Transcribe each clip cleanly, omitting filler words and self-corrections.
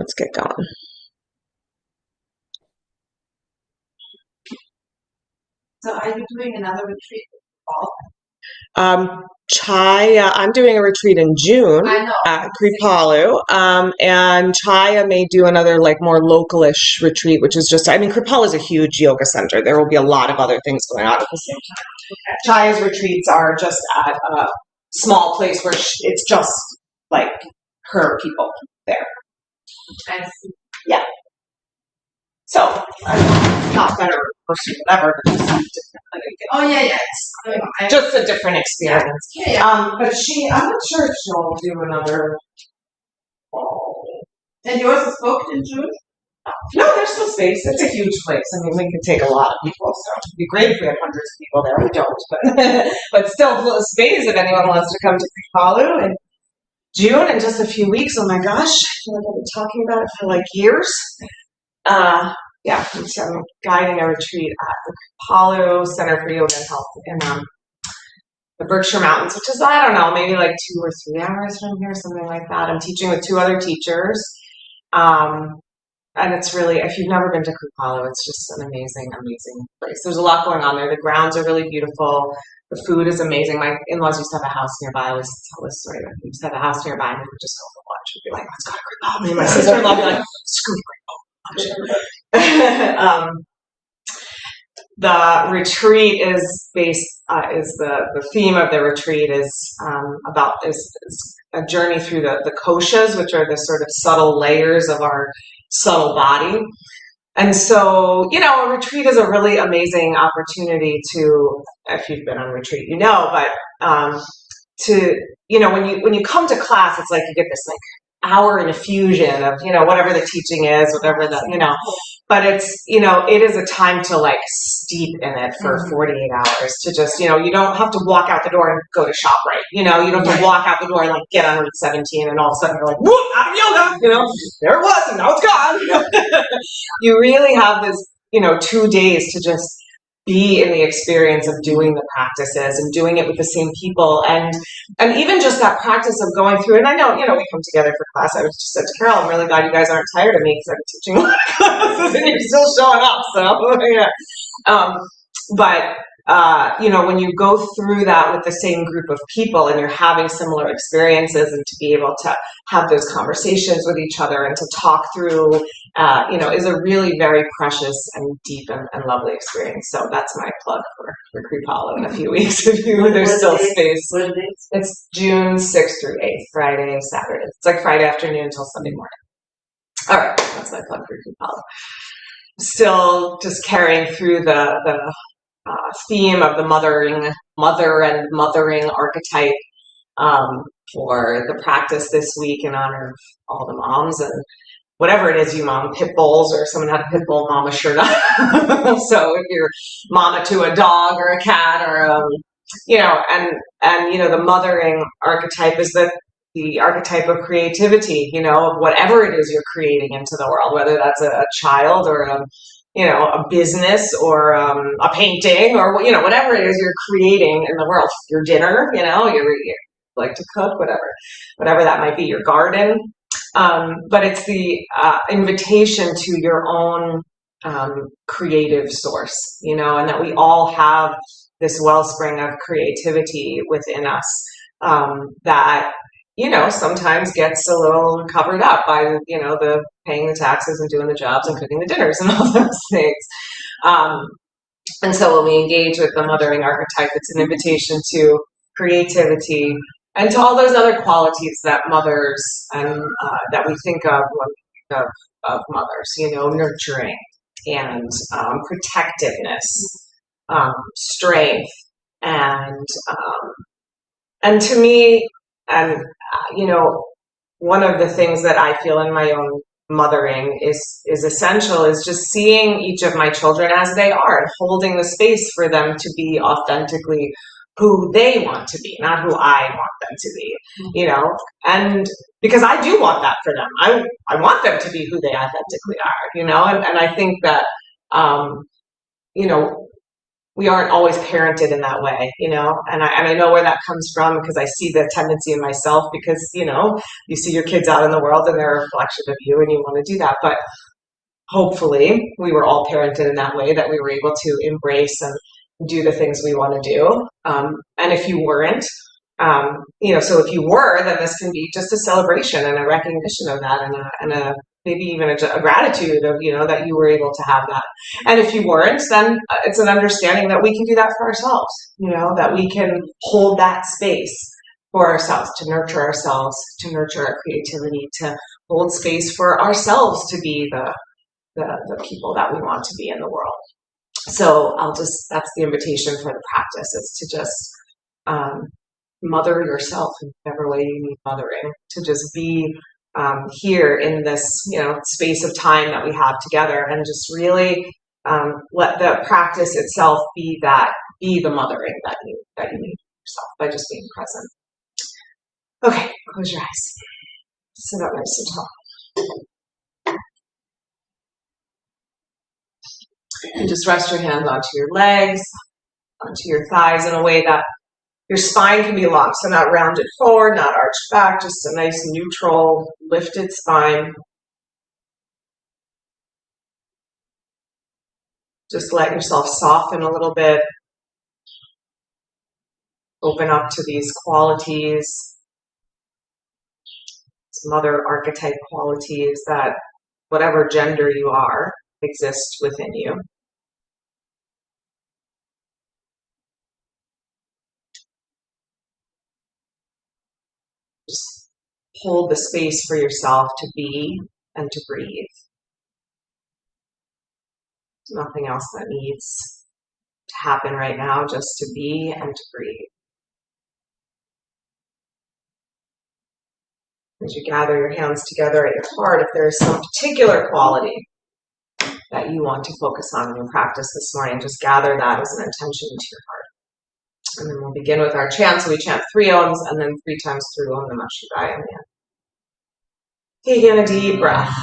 let's get going. So are you doing another retreat in the fall? Chaya, I'm doing a retreat in June I know. at Kripalu, and Chaya may do another like more localish retreat, which is just, I mean, Kripalu is a huge yoga center. There will be a lot of other things going on at the same time. Chaya's retreats are just at a small place where it's just like her people there. I see. Yeah. So, not better or whatever, but just different. Oh yeah, yeah. It's, just a different experience. Yeah. But I'm not sure if she'll do another fall. And yours is booked in June? No, there's still space. It's a huge place. I mean, we could take a lot of people, so it'd be great if we had hundreds of people there. We don't, but still full of space if anyone wants to come to Kripalu in June in just a few weeks. Oh my gosh, I feel like I've been talking about it for like years. Yeah, so I'm guiding a retreat at the Kripalu Center for Yoga and Health in the Berkshire Mountains, which is, I don't know, maybe like 2 or 3 hours from here, something like that. I'm teaching with 2 other teachers. And it's really, if you've never been to Kripalu, it's just an amazing, amazing place. There's a lot going on there. The grounds are really beautiful. The food is amazing. My in-laws used to have a house nearby. I always tell this story. We used to have a house nearby, and we would just go for lunch. We'd be like, let's go to Kripalu. And my sister-in-law would be like, screw Kripalu. The retreat is the theme of the retreat is a journey through the koshas, which are the sort of subtle layers of our subtle body. And so, a retreat is a really amazing opportunity to, if you've been on a retreat, but when you come to class, it's like you get this like hour infusion of, whatever the teaching is, whatever but it's, it is a time to like steep in it for 48 hours to just, you don't have to walk out the door and go to ShopRite. You don't have to walk out the door and like get on Route 17 and all of a sudden you're like, whoop, out of yoga, there it was and now it's gone. You really have this, 2 days to just be in the experience of doing the practices and doing it with the same people and even just that practice of going through. And I know, we come together for class. I was just said to Carol, I'm really glad you guys aren't tired of me because I'm teaching a lot of classes and you're still showing up. So yeah. When you go through that with the same group of people and you're having similar experiences and to be able to have those conversations with each other and to talk through, is a really very precious and deep and lovely experience. So that's my plug for Kripalu in a few weeks. There's still space. It's June 6th through 8th, Friday, Saturday. It's like Friday afternoon until Sunday morning. All right, that's my plug for Kripalu. Still just carrying through the theme of the mother and mothering archetype for the practice this week in honor of all the moms and whatever it is you mom, pit bulls, or someone had a pit bull mama shirt on. So if you're mama to a dog or a cat or the mothering archetype is the archetype of creativity, of whatever it is you're creating into the world, whether that's a child or a business or a painting or whatever it is you're creating in the world, your dinner, you like to cook, whatever that might be, your garden. But it's the invitation to your own creative source, and that we all have this wellspring of creativity within us that sometimes gets a little covered up by the paying the taxes and doing the jobs and cooking the dinners and all those things. And so when we engage with the mothering archetype, it's an invitation to creativity and to all those other qualities that mothers and that we think of when we think of mothers, nurturing and protectiveness, strength, and to me, and one of the things that I feel in my own mothering is essential is just seeing each of my children as they are and holding the space for them to be authentically who they want to be, not who I want them to be, and because I do want that for them. I want them to be who they authentically are, and I think that, we aren't always parented in that way, you know, and I know where that comes from because I see the tendency in myself because, you know, you see your kids out in the world and they're a reflection of you and you want to do that. But hopefully we were all parented in that way that we were able to embrace and do the things we want to do. And if you weren't, you know, so if you were, then this can be just a celebration and a recognition of that and a maybe even a gratitude of, you know, that you were able to have that. And if you weren't, then it's an understanding that we can do that for ourselves, you know, that we can hold that space for ourselves, to nurture our creativity, to hold space for ourselves to be the people that we want to be in the world. So that's the invitation for the practice, is to just mother yourself in whatever way you need mothering, to just be here in this, you know, space of time that we have together, and just really let the practice itself be the mothering that you need yourself by just being present. Okay, close your eyes. Sit up nice and tall. And just rest your hands onto your legs, onto your thighs in a way that your spine can be locked, so not rounded forward, not arched back, just a nice neutral, lifted spine. Just let yourself soften a little bit. Open up to these qualities, some other archetype qualities that, whatever gender you are, exist within you. Just hold the space for yourself to be and to breathe. There's nothing else that needs to happen right now, just to be and to breathe. As you gather your hands together at your heart, if there is some particular quality that you want to focus on in your practice this morning, just gather that as an intention into your heart. And then we'll begin with our chant. So we chant 3 Oms and then 3 times through Om Namah Shivaya. Take in a deep breath.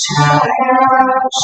Chaya.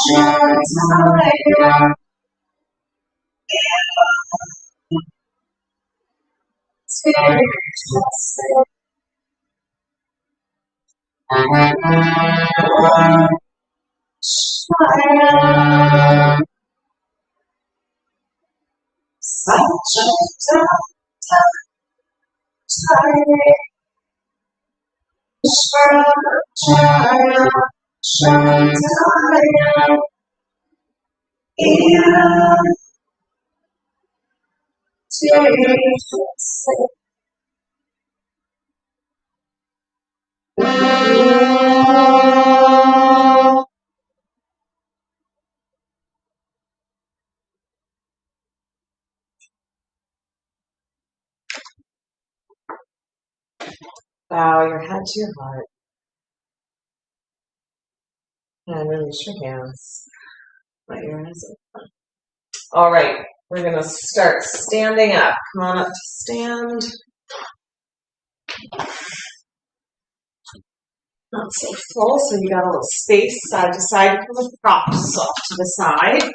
Bow your head to your heart and release your hands. Let your eyes open. All right, we're going to start standing up. Come on up to stand. Not so full, so you got a little space side to side. Pull the props off to the side.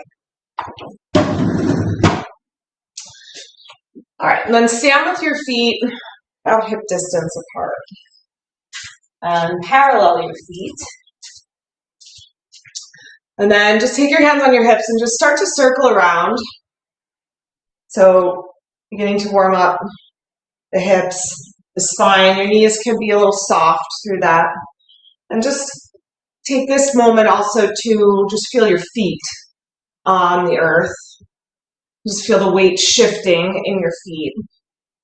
All right, and then stand with your feet about hip distance apart. And parallel your feet. And then just take your hands on your hips and just start to circle around. So beginning to warm up the hips, the spine. Your knees can be a little soft through that. And just take this moment also to just feel your feet on the earth. Just feel the weight shifting in your feet,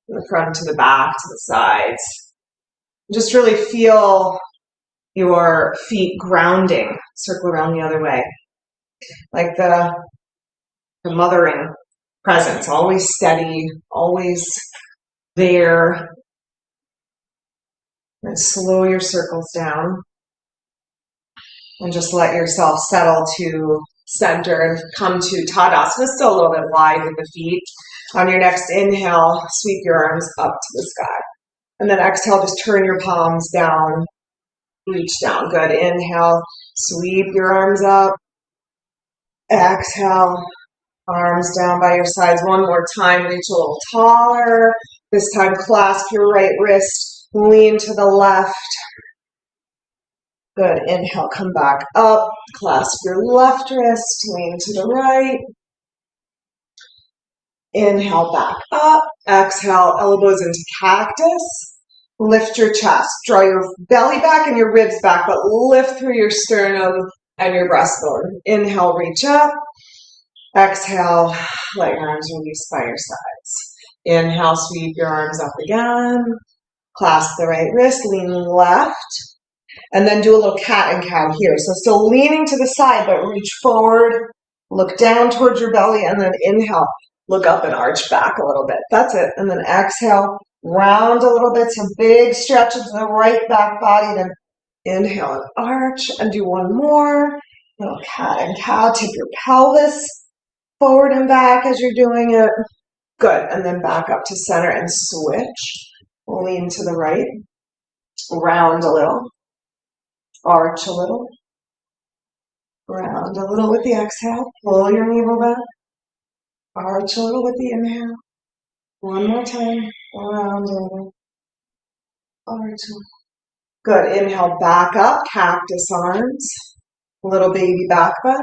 from the front to the back to the sides. Just really feel your feet grounding. Circle around the other way. Like the mothering presence, always steady, always there. And slow your circles down. And just let yourself settle to center and come to Tadasana, still a little bit wide with the feet. On your next inhale, sweep your arms up to the sky. And then exhale, just turn your palms down, reach down. Good. Inhale, sweep your arms up. Exhale, arms down by your sides. One more time, reach a little taller. This time, clasp your right wrist, lean to the left. Good. Inhale, come back up. Clasp your left wrist, lean to the right. Inhale, back up. Exhale, elbows into cactus. Lift your chest. Draw your belly back and your ribs back, but lift through your sternum and your breastbone. Inhale, reach up. Exhale, let your arms release by your sides. Inhale, sweep your arms up again. Clasp the right wrist, lean left. And then do a little cat and cow here. So still leaning to the side, but reach forward, look down towards your belly, and then inhale, look up and arch back a little bit. That's it. And then exhale, round a little bit, some big stretch into the right back body. Then inhale and arch, and do one more. Little cat and cow. Tip your pelvis forward and back as you're doing it. Good. And then back up to center and switch. Lean to the right. Round a little. Arch a little. Round a little with the exhale. Pull your navel back. Arch a little with the inhale. One more time. Round a little. Arch a little. Good. Inhale, back up. Cactus arms. Little baby back bend.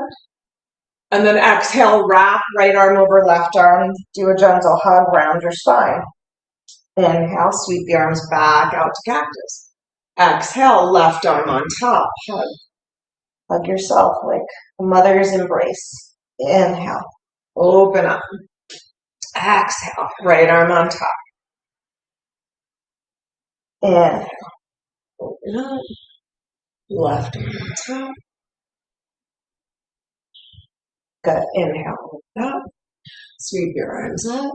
And then exhale, wrap right arm over left arm. Do a gentle hug, round your spine. Inhale, sweep the arms back out to cactus. Exhale, left arm on top. Hug. Hug yourself like a mother's embrace. Inhale, open up. Exhale, right arm on top. Inhale, open up. Left arm on top. Good. Inhale, open up. Sweep your arms up.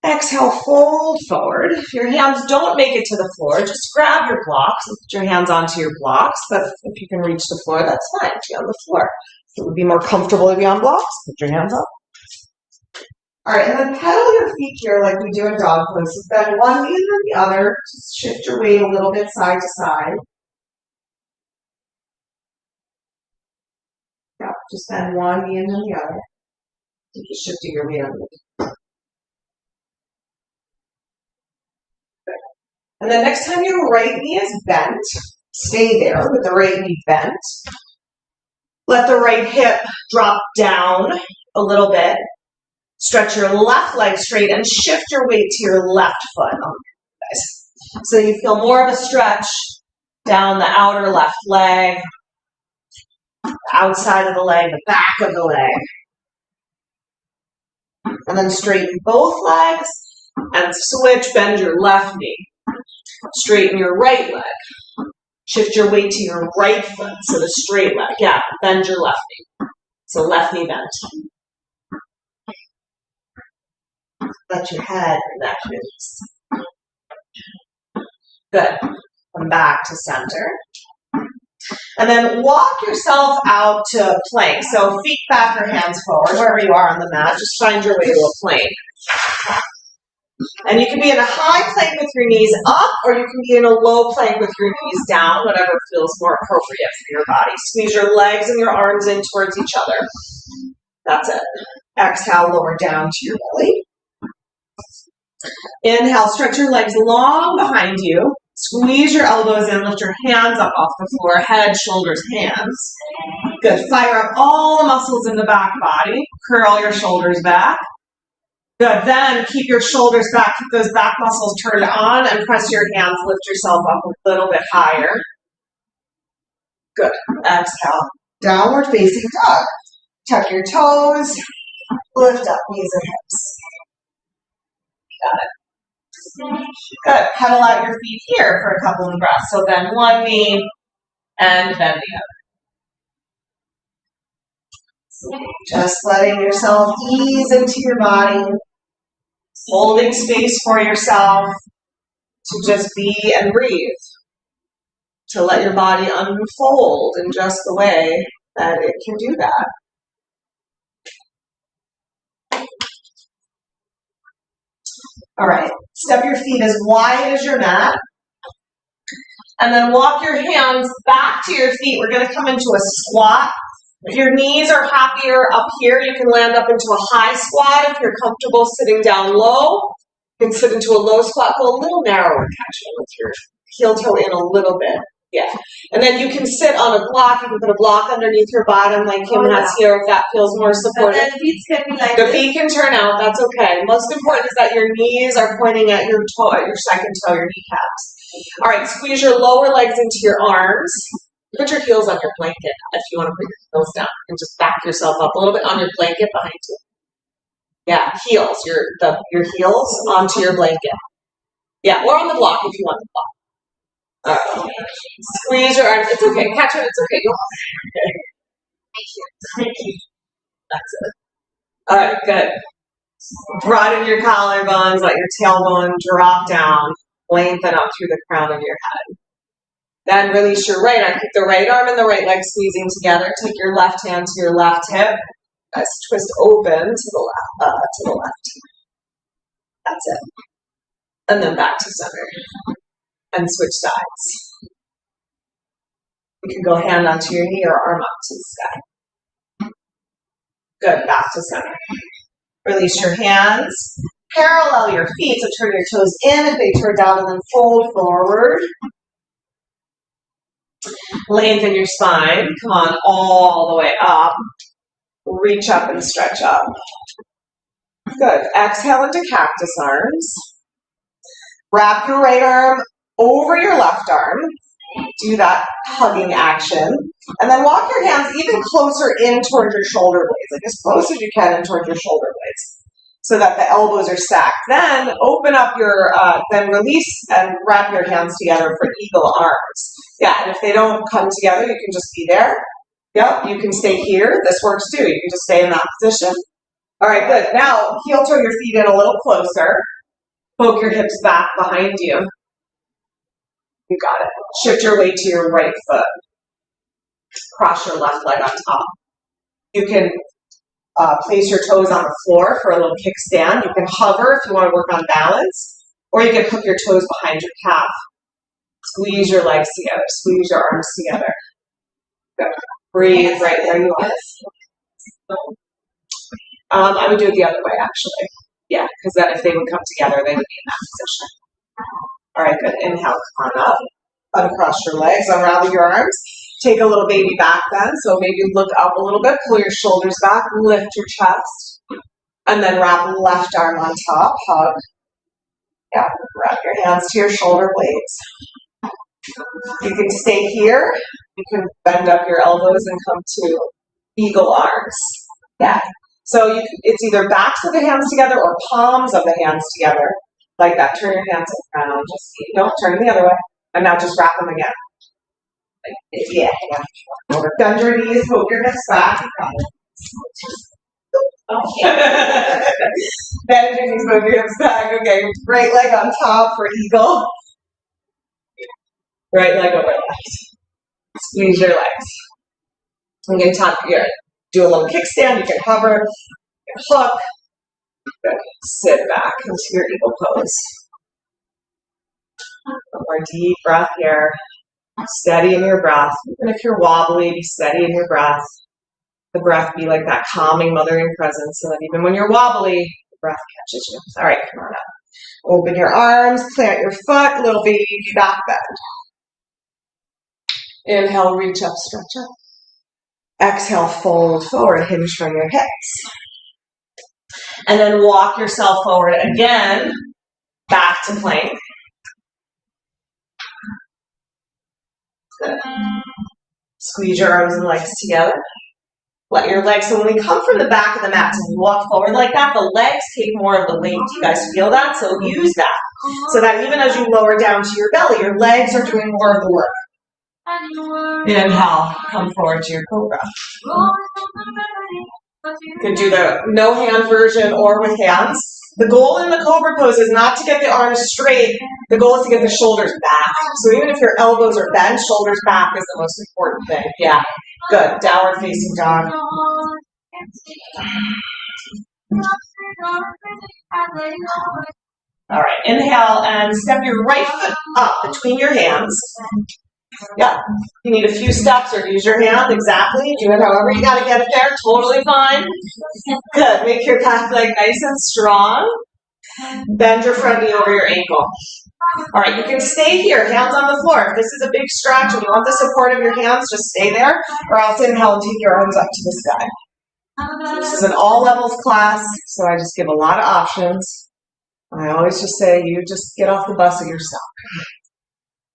Exhale, fold forward. If your hands don't make it to the floor, just grab your blocks and put your hands onto your blocks. But if you can reach the floor, that's fine. Be on the floor. If it would be more comfortable to be on blocks, put your hands up. All right, and then pedal your feet here like we do in dog pose. Bend one knee and then the other. Just shift your weight a little bit side to side. Yeah, just bend one knee and then the other. Keep shifting your weight a little bit. And then next time your right knee is bent, stay there with the right knee bent. Let the right hip drop down a little bit. Stretch your left leg straight and shift your weight to your left foot. So you feel more of a stretch down the outer left leg, the outside of the leg, the back of the leg. And then straighten both legs and switch, bend your left knee. Straighten your right leg. Shift your weight to your right foot, so the straight leg. Yeah, bend your left knee. So left knee bent. Let your head and neck release. Good. Come back to center. And then walk yourself out to plank. So feet back or hands forward, wherever you are on the mat. Just find your way to a plank. And you can be in a high plank with your knees up, or you can be in a low plank with your knees down, whatever feels more appropriate for your body. Squeeze your legs and your arms in towards each other. That's it. Exhale, lower down to your belly. Inhale, stretch your legs long behind you. Squeeze your elbows in, lift your hands up off the floor, head, shoulders, hands. Good. Fire up all the muscles in the back body. Curl your shoulders back. Good. Then keep your shoulders back, keep those back muscles turned on, and press your hands, lift yourself up a little bit higher. Good. Exhale. Downward facing dog. Tuck your toes, lift up knees and hips. Got it. Good. Pedal out your feet here for a couple of breaths. So bend one knee and bend the other. Just letting yourself ease into your body, holding space for yourself to just be and breathe, to let your body unfold in just the way that it can do that. All right, step your feet as wide as your mat, and then walk your hands back to your feet. We're going to come into a squat. If your knees are happier up here, you can land up into a high squat. If you're comfortable sitting down low, you can sit into a low squat. Go a little narrower, catching with your heel toe in a little bit. Yeah. And then you can sit on a block. You can put a block underneath your bottom like Kim has here if that feels more supportive. And then feet can be like the feet can turn out. That's okay. Most important is that your knees are pointing at your toe, at your second toe, your kneecaps. All right. Squeeze your lower legs into your arms. Put your heels on your blanket if you want to put your heels down, and just back yourself up a little bit on your blanket behind you. Yeah, heels. Your heels onto your blanket. Yeah, or on the block if you want the block. All right. Squeeze your arms. It's okay. Catch it. It's okay. Thank you. That's it. All right. Good. Broaden your collarbones. Let your tailbone drop down. Lengthen up through the crown of your head. Then release your right arm. Keep the right arm and the right leg squeezing together. Take your left hand to your left hip. Twist open to the left. That's it. And then back to center. And switch sides. You can go hand onto your knee or arm up to the sky. Good. Back to center. Release your hands. Parallel your feet. So turn your toes in if they turn down, and then fold forward. Lengthen your spine. Come on all the way up. Reach up and stretch up. Good. Exhale into cactus arms. Wrap your right arm over your left arm. Do that hugging action. And then walk your hands even closer in towards your shoulder blades, like as close as you can in towards your shoulder blades, so that the elbows are stacked. Then open up your, then release and wrap your hands together for eagle arms. Yeah, and if they don't come together, you can just be there. Yep, you can stay here. This works too. You can just stay in that position. All right, good. Now, heel toe your feet in a little closer. Poke your hips back behind you. You got it. Shift your weight to your right foot. Cross your left leg on top. You can place your toes on the floor for a little kickstand. You can hover if you want to work on balance, or you can hook your toes behind your calf. Squeeze your legs together. Squeeze your arms together. Good. Breathe right where you are. I would do it the other way, actually. Yeah, because then if they would come together, they would be in that position. All right, good. Inhale, come on up. Uncross your legs, unravel your arms. Take a little baby back bend. So maybe look up a little bit, pull your shoulders back, lift your chest, and then wrap left arm on top, hug. Yeah, wrap your hands to your shoulder blades. You can stay here. You can bend up your elbows and come to eagle arms. Yeah. So it's either backs of the hands together or palms of the hands together. Like that. Turn your hands around. Just don't turn the other way. And now just wrap them again. Yeah. Bend your knees, poke your hips back. Okay. Bend your knees, poke your hips back. Okay. Right leg on top for eagle. Right leg over left. Squeeze your legs. You can tuck here. Do a little kickstand. You can hover. You can hook. Good. Sit back into your eagle pose. One more deep breath here. Steady in your breath. Even if you're wobbly, be steady in your breath. The breath be like that calming, mothering presence, so that even when you're wobbly, the breath catches you. All right, come on up. Open your arms, plant your foot, little baby back bend. Inhale, reach up, stretch up. Exhale, fold forward, hinge from your hips. And then walk yourself forward again, back to plank. Good. Squeeze your arms and legs together. Let your legs, so when we come from the back of the mat to walk forward like that, the legs take more of the weight. Do you guys feel that? So use that. So that even as you lower down to your belly, your legs are doing more of the work. Inhale, come forward to your cobra. You can do the no hand version or with hands. The goal in the cobra pose is not to get the arms straight. The goal is to get the shoulders back. So even if your elbows are bent, shoulders back is the most important thing. Yeah, good. Downward facing dog. All right, inhale and step your right foot up between your hands. Yeah, you need a few steps or use your hand, exactly. Do it however you got to get it there, totally fine. Good, make your back leg nice and strong. Bend your front knee over your ankle. All right, you can stay here, hands on the floor. If this is a big stretch and you want the support of your hands, just stay there, or else inhale and take your arms up to the sky. This is an all levels class, so I just give a lot of options. I always just say, you just get off the bus of yourself.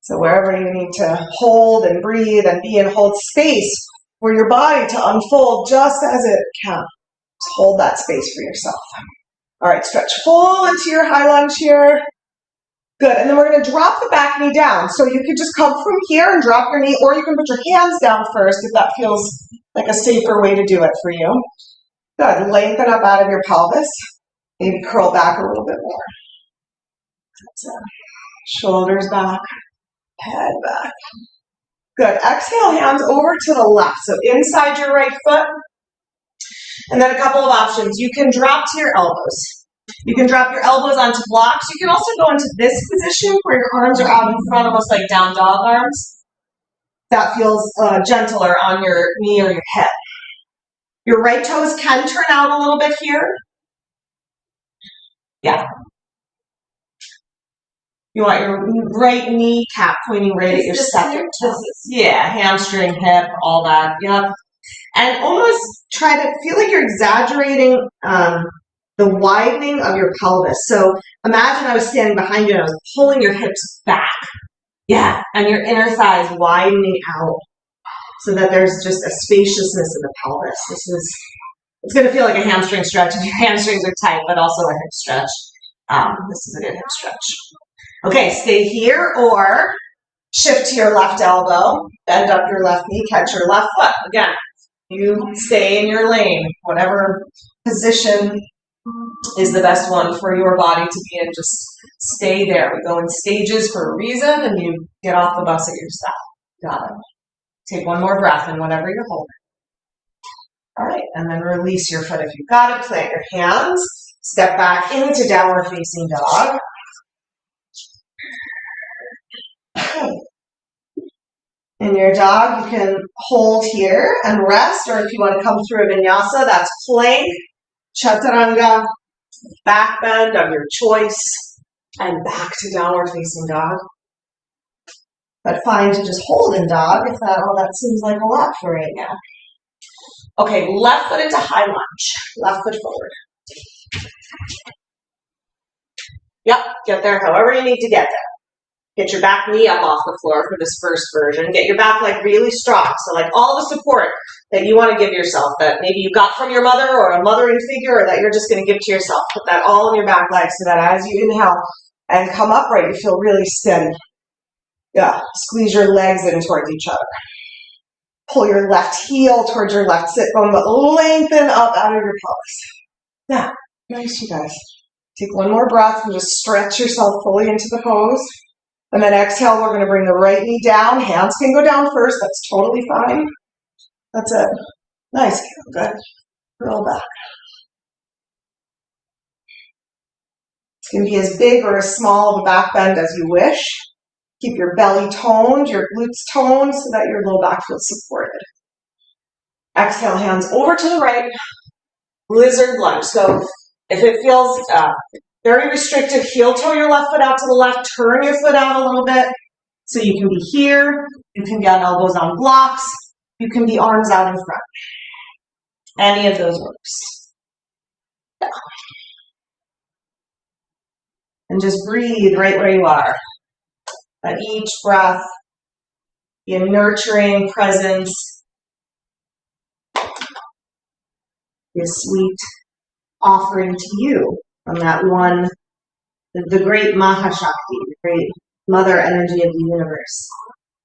So wherever you need to hold and breathe and be and hold space for your body to unfold just as it can. Just hold that space for yourself. All right, stretch full into your high lunge here. Good, and then we're going to drop the back knee down. So you could just come from here and drop your knee, or you can put your hands down first if that feels like a safer way to do it for you. Good, lengthen up out of your pelvis. Maybe curl back a little bit more. That's it. Shoulders back. Head back. Good. Exhale, hands over to the left. So inside your right foot. And then a couple of options. You can drop to your elbows. You can drop your elbows onto blocks. You can also go into this position where your arms are out in front, almost like down dog arms. That feels gentler on your knee or your hip. Your right toes can turn out a little bit here. Yeah. You want your right kneecap pointing right at your second toe. Yeah, hamstring, hip, all that. Yep. And almost try to feel like you're exaggerating the widening of your pelvis. So imagine I was standing behind you and I was pulling your hips back. Yeah, and your inner thighs widening out so that there's just a spaciousness in the pelvis. It's going to feel like a hamstring stretch if your hamstrings are tight, but also a hip stretch. This is a good hip stretch. Okay, stay here or shift to your left elbow, bend up your left knee, catch your left foot. Again, you stay in your lane, whatever position is the best one for your body to be in, just stay there. We go in stages for a reason and you get off the bus at yourself. Got it. Take one more breath in whatever you're holding. All right, and then release your foot if you've got it. Plant your hands, step back into downward facing dog. In your dog, you can hold here and rest, or if you want to come through a vinyasa, that's plank, chaturanga, back bend of your choice, and back to downward facing dog. But fine to just hold in dog if that seems like a lot for right now. Okay, left foot into high lunge, left foot forward. Yep, get there however you need to get there. Get your back knee up off the floor for this first version. Get your back leg really strong. So like all the support that you want to give yourself, that maybe you got from your mother or a mothering figure, or that you're just going to give to yourself. Put that all in your back leg so that as you inhale and come upright, you feel really steady. Yeah, squeeze your legs in towards each other. Pull your left heel towards your left sit bone, but lengthen up out of your pelvis. Yeah, nice, you guys. Take one more breath and just stretch yourself fully into the pose. And then exhale, we're going to bring the right knee down. Hands can go down first. That's totally fine. That's it. Nice. Good. Roll back. It's going to be as big or as small of a back bend as you wish. Keep your belly toned, your glutes toned so that your low back feels supported. Exhale, hands over to the right. Lizard lunge. So if it feels Very restrictive. Heel toe your left foot out to the left. Turn your foot out a little bit. So you can be here. You can be on elbows on blocks. You can be arms out in front. Any of those works. Yeah. And just breathe right where you are. At each breath, be a nurturing presence. Be a sweet offering to you from that one, the great Mahashakti, the great mother energy of the universe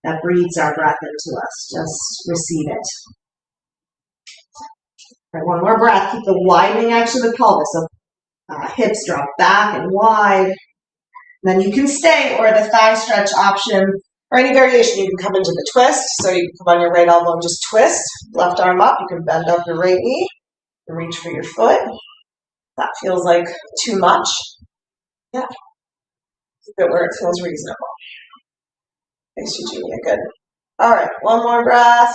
that breathes our breath into us. Just receive it. All right, one more breath. Keep the widening edge of the pelvis. So hips drop back and wide. And then you can stay, or the thigh stretch option, or any variation. You can come into the twist. So you can come on your right elbow and just twist. Left arm up. You can bend up your right knee and reach for your foot. That feels like too much. Yeah. Keep it where it feels reasonable. Thanks, Eugenia. Good. All right. One more breath.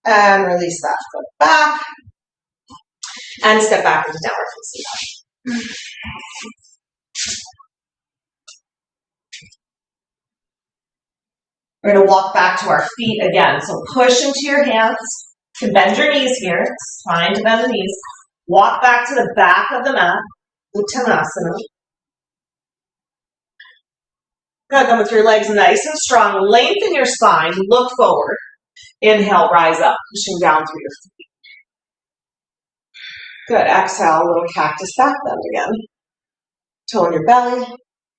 And release that foot back. And step back into downward facing dog. We're going to walk back to our feet again. So push into your hands. You can bend your knees here. It's fine to bend the knees. Walk back to the back of the mat. Uttanasana. Good. Then with your legs nice and strong, lengthen your spine. Look forward. Inhale, rise up, pushing down through your feet. Good. Exhale, a little cactus back bend again. Toe in your belly.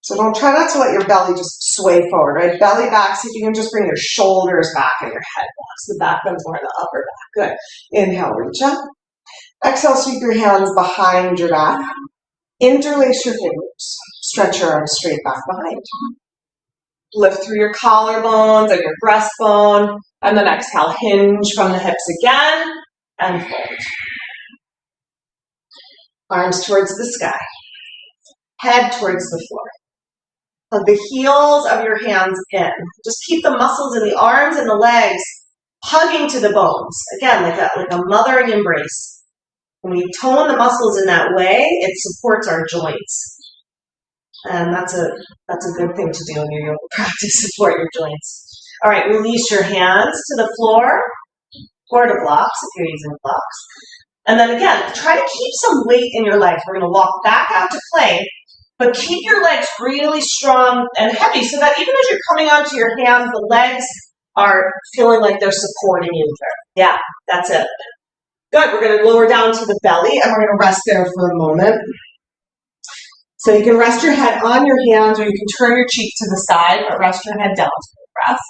So try not to let your belly just sway forward, right? Belly back, see if you can just bring your shoulders back and your head back. So the back bend's more in the upper back. Good. Inhale, reach up. Exhale, sweep your hands behind your back. Interlace your fingers. Stretch your arms straight back behind. Lift through your collarbones and your breastbone. And then exhale, hinge from the hips again. And fold. Arms towards the sky. Head towards the floor. Hug the heels of your hands in. Just keep the muscles in the arms and the legs hugging to the bones. Again, like a mothering embrace. When we tone the muscles in that way, it supports our joints. And that's a good thing to do in your yoga practice, support your joints. All right, release your hands to the floor or to blocks if you're using blocks. And then again, try to keep some weight in your legs. We're going to walk back out to plank, but keep your legs really strong and heavy so that even as you're coming onto your hands, the legs are feeling like they're supporting you there. Yeah, that's it. Good. We're going to lower down to the belly and we're going to rest there for a moment. So you can rest your head on your hands or you can turn your cheek to the side, but rest your head down to the breath.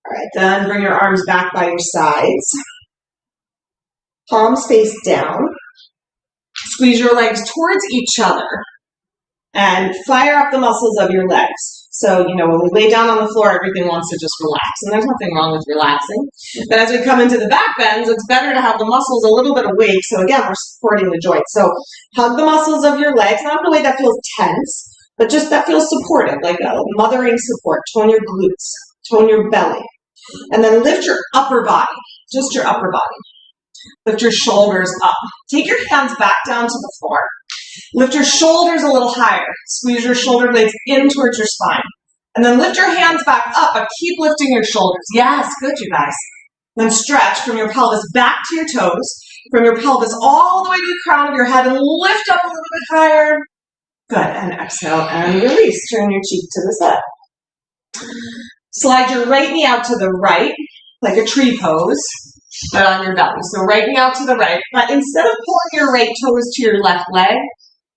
All right, then bring your arms back by your sides. Palms face down. Squeeze your legs towards each other and fire up the muscles of your legs. So, when we lay down on the floor, everything wants to just relax, and there's nothing wrong with relaxing. But as we come into the back bends, it's better to have the muscles a little bit awake. So again, we're supporting the joints. So hug the muscles of your legs, not in a way that feels tense, but just that feels supportive, like a mothering support. Tone your glutes, tone your belly. And then lift your upper body, just your upper body. Lift your shoulders up. Take your hands back down to the floor. Lift your shoulders a little higher. Squeeze your shoulder blades in towards your spine. And then lift your hands back up, but keep lifting your shoulders. Yes, good, you guys. Then stretch from your pelvis back to your toes, from your pelvis all the way to the crown of your head, and lift up a little bit higher. Good, and exhale and release. Turn your cheek to the side. Slide your right knee out to the right, like a tree pose, but on your belly. So right knee out to the right, but instead of pulling your right toes to your left leg,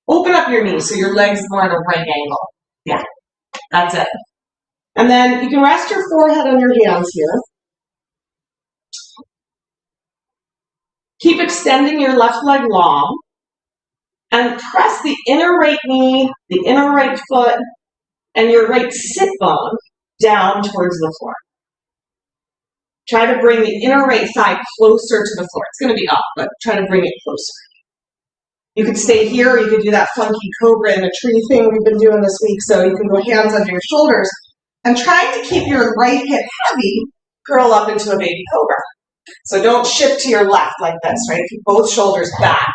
open up your knee so your leg's more at a right angle. Yeah, that's it. And then you can rest your forehead on your hands here. Keep extending your left leg long and press the inner right knee, the inner right foot, and your right sit bone down towards the floor. Try to bring the inner right thigh closer to the floor. It's going to be up, but try to bring it closer. You could stay here, or you could do that funky cobra in a tree thing we've been doing this week. So you can go hands under your shoulders and trying to keep your right hip heavy, curl up into a baby cobra. So don't shift to your left like this, right? Keep both shoulders back.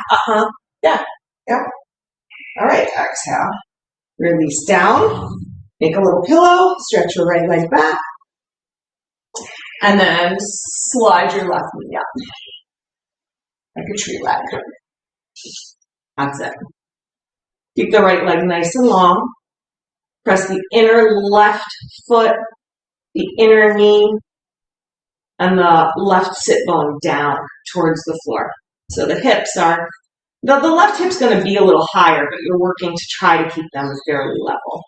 Yeah. Yeah. All right. Exhale. Release down. Make a little pillow. Stretch your right leg back. And then slide your left knee up. Like a tree leg. That's it. Keep the right leg nice and long. Press the inner left foot, the inner knee, and the left sit bone down towards the floor. So the hips are, the left hip's going to be a little higher, but you're working to try to keep them fairly level.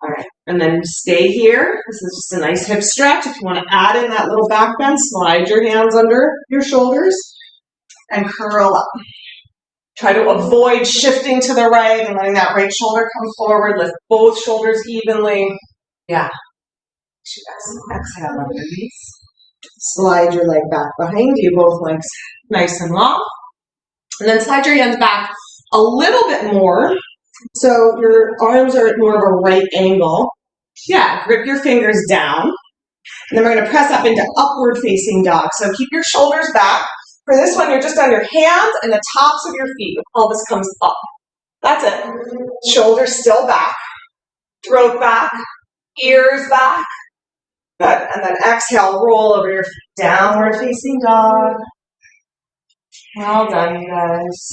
All right, and then stay here. This is just a nice hip stretch. If you want to add in that little back bend, slide your hands under your shoulders and curl up. Try to avoid shifting to the right and letting that right shoulder come forward. Lift both shoulders evenly. Yeah. Exhale underneath. Slide your leg back behind you, both legs nice and long. And then slide your hands back a little bit more. So your arms are at more of a right angle. Yeah, grip your fingers down. And then we're going to press up into upward facing dog. So keep your shoulders back. For this one, you're just on your hands and the tops of your feet. The pelvis comes up. That's it. Shoulders still back. Throat back. Ears back. Good. And then exhale, roll over your feet. Downward facing dog. Well done, you guys.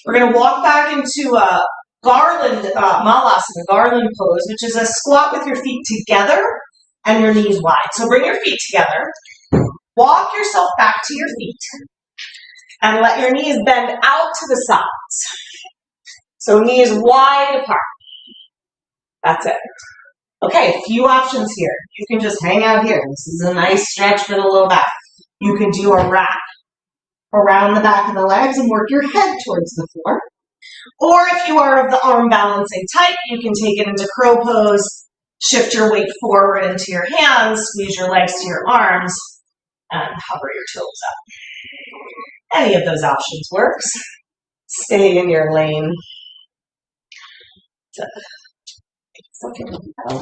We're going to walk back into a garland, malasana, garland pose, which is a squat with your feet together and your knees wide. So bring your feet together. Walk yourself back to your feet and let your knees bend out to the sides. So knees wide apart. That's it. Okay, a few options here. You can just hang out here. This is a nice stretch for the low back. You can do a wrap around the back of the legs and work your head towards the floor. Or if you are of the arm balancing type, you can take it into crow pose, shift your weight forward into your hands, squeeze your legs to your arms, and hover your toes up. Any of those options works. Stay in your lane. It's okay. I'm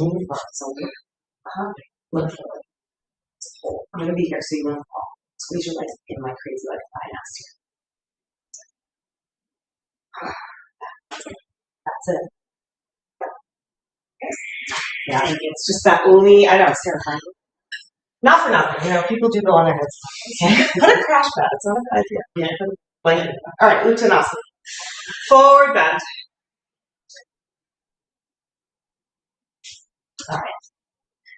going to be here so you won't fall. Squeeze your legs in my crazy leg thigh. That's it. Yeah, it's just that only, I know, it's terrifying. Not for nothing, you know, people do go on their heads. Okay. Put a crash pad, it's not a good idea. Yeah, put a blanket. All right, Uttanasana. Forward bend. All right.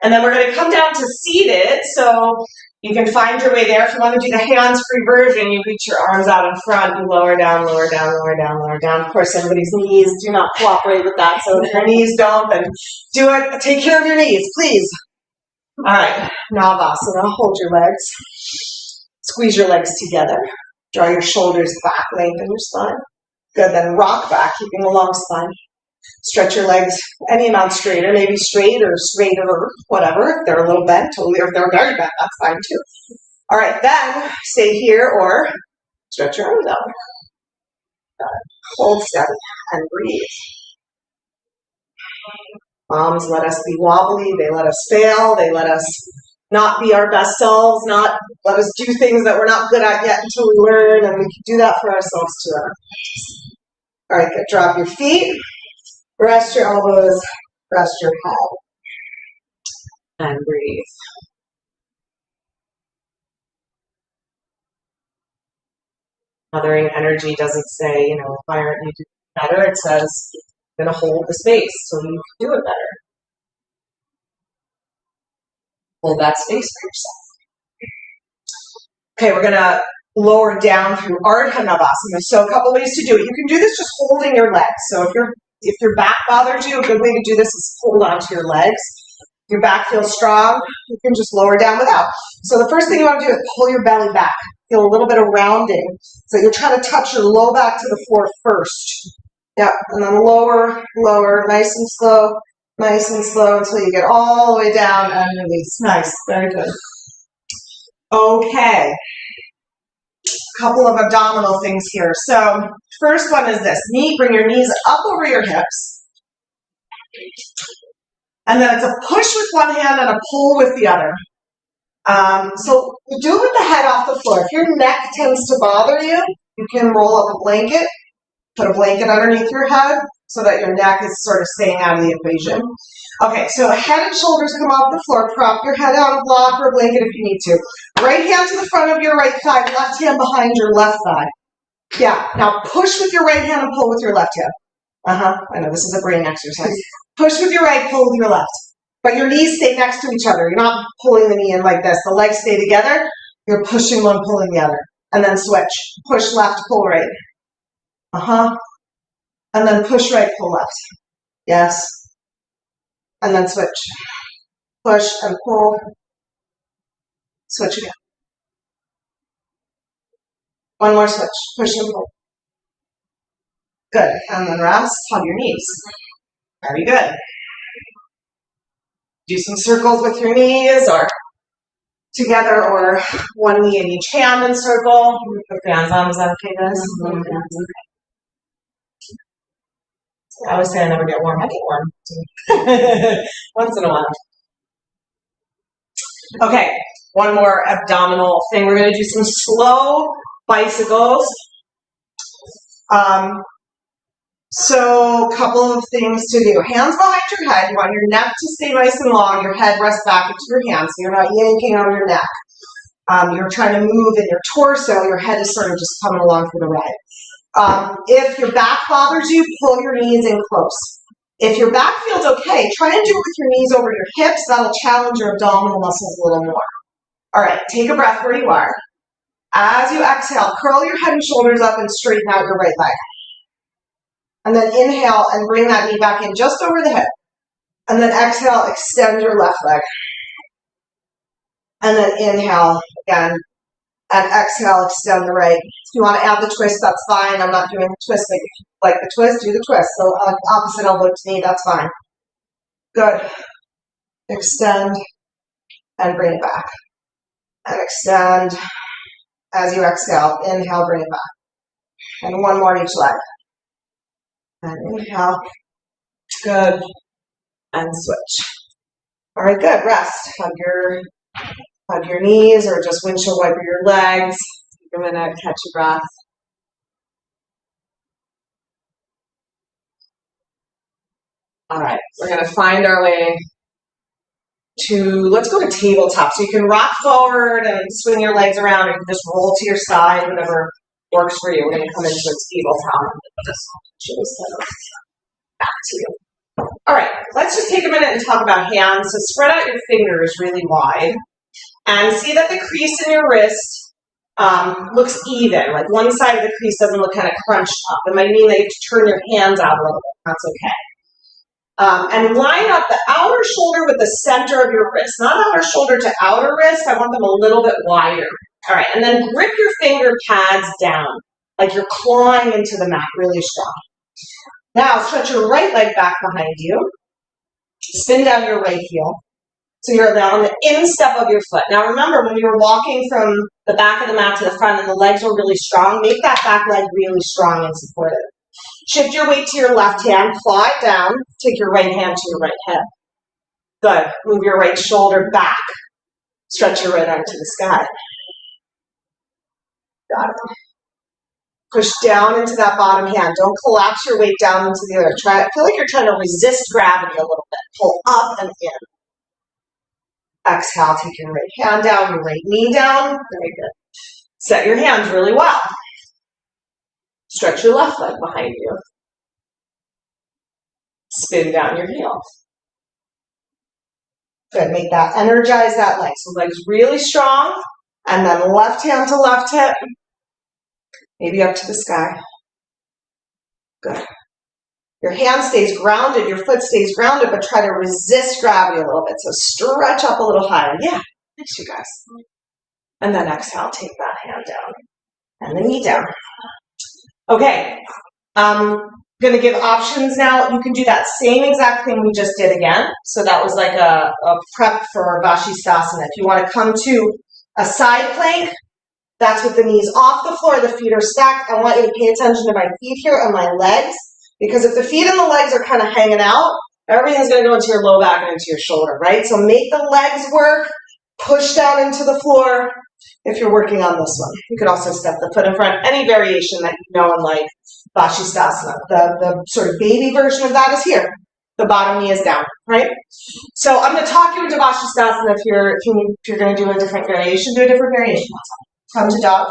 And then we're going to come down to seated, so you can find your way there. If you want to do the hands-free version, you reach your arms out in front, you lower down, lower down, lower down, lower down. Of course, everybody's knees do not cooperate with that, so if your knees don't, then do it. Take care of your knees, please. All right, Navasana, hold your legs. Squeeze your legs together. Draw your shoulders back, lengthen your spine. Good, then rock back, keeping a long spine. Stretch your legs any amount straighter, maybe straight or straighter, whatever. If they're a little bent, totally, or if they're very bent, that's fine too. All right, then stay here or stretch your arms out. Hold steady and breathe. Moms let us be wobbly, they let us fail, they let us not be our best selves, not let us do things that we're not good at yet until we learn, and we can do that for ourselves too. All right, good. Drop your feet. Rest your elbows, rest your head, and breathe. Mothering energy doesn't say, you know, if I aren't you do better, it says, you're going to hold the space so you can do it better. Hold that space for yourself. Okay, we're going to lower down through Ardha Navasana. So a couple ways to do it. You can do this just holding your legs. So if your back bothers you, a good way to do this is hold onto your legs. If your back feels strong, you can just lower down without. So the first thing you want to do is pull your belly back. Feel a little bit of rounding. So you're trying to touch your low back to the floor first. Yeah, and then lower, lower, nice and slow until you get all the way down and release. Nice, very good. Okay. Couple of abdominal things here. So first one is this. Bring your knees up over your hips. And then it's a push with one hand and a pull with the other. So you do it with the head off the floor. If your neck tends to bother you, you can roll up a blanket, put a blanket underneath your head so that your neck is sort of staying out of the equation. Okay, so head and shoulders come off the floor. Prop your head on a block or a blanket if you need to. Right hand to the front of your right thigh, left hand behind your left thigh. Yeah, now push with your right hand and pull with your left hand. I know this is a brain exercise. Push with your right, pull with your left. But your knees stay next to each other. You're not pulling the knee in like this. The legs stay together. You're pushing one, pulling the other. And then switch. Push left, pull right. And then push right, pull left. Yes. And then switch. Push and pull. Switch again. One more switch. Push and pull. Good. And then rest. Hug your knees. Very good. Do some circles with your knees or together or one knee in each hand in circle. Put your hands on. Is that okay, guys? I always say I never get warm. I get warm. Once in a while. Okay, one more abdominal thing. We're going to do some slow bicycles. So a couple of things to do. Hands behind your head. You want your neck to stay nice and long. Your head rests back into your hands. So you're not yanking on your neck. You're trying to move in your torso. Your head is sort of just coming along for the ride. If your back bothers you, pull your knees in close. If your back feels okay, try and do it with your knees over your hips. That'll challenge your abdominal muscles a little more. All right, take a breath where you are. As you exhale, curl your head and shoulders up and straighten out your right leg. And then inhale and bring that knee back in just over the hip. And then exhale, extend your left leg. And then inhale again. And exhale, extend the right. If you want to add the twist, that's fine. I'm not doing the twist. If you like the twist, do the twist. So opposite elbow to knee, that's fine. Good. Extend and bring it back. And extend as you exhale. Inhale, bring it back. And one more each leg. And inhale. Good. And switch. All right, good. Rest. Hug your knees or just windshield wiper your legs. Take a minute, catch your breath. All right, we're going to find our way to, let's go to tabletop. So you can rock forward and swing your legs around, or you can just roll to your side, whatever works for you. We're going to come into a tabletop. Back to you. All right, let's just take a minute and talk about hands. So spread out your fingers really wide and see that the crease in your wrist looks even. Like one side of the crease doesn't look kind of crunched up. It might mean that you have to turn your hands out a little bit. That's okay. And line up the outer shoulder with the center of your wrist. Not outer shoulder to outer wrist. I want them a little bit wider. All right, and then grip your finger pads down, like you're clawing into the mat really strong. Now stretch your right leg back behind you. Spin down your right heel. So you're now on the instep of your foot. Now remember, when we were walking from the back of the mat to the front and the legs were really strong, make that back leg really strong and supportive. Shift your weight to your left hand, claw it down, take your right hand to your right hip. Good. Move your right shoulder back. Stretch your right arm to the sky. Got it. Push down into that bottom hand. Don't collapse your weight down into the other. Feel like you're trying to resist gravity a little bit. Pull up and in. Exhale, take your right hand down, your right knee down. Very good. Set your hands really well. Stretch your left leg behind you. Spin down your heel. Good. Make that, energize that leg. So legs really strong. And then left hand to left hip. Maybe up to the sky. Good. Your hand stays grounded, your foot stays grounded, but try to resist gravity a little bit. So stretch up a little higher. Yeah, thanks you guys. And then exhale, take that hand down. And the knee down. Okay, I'm going to give options now. You can do that same exact thing we just did again. So that was like a prep for Vashisthasana. If you want to come to a side plank, that's with the knees off the floor, the feet are stacked. I want you to pay attention to my feet here and my legs, because if the feet and the legs are kind of hanging out, everything's going to go into your low back and into your shoulder, right? So make the legs work, Push down into the floor if you're working on this one. You could also step the foot in front. Any variation that you know and like. Vashisthasana. The sort of baby version of that is here. The bottom knee is down, right? So I'm going to talk you into Vashisthasana if you're going to do a different variation. Do a different variation. Come to dog.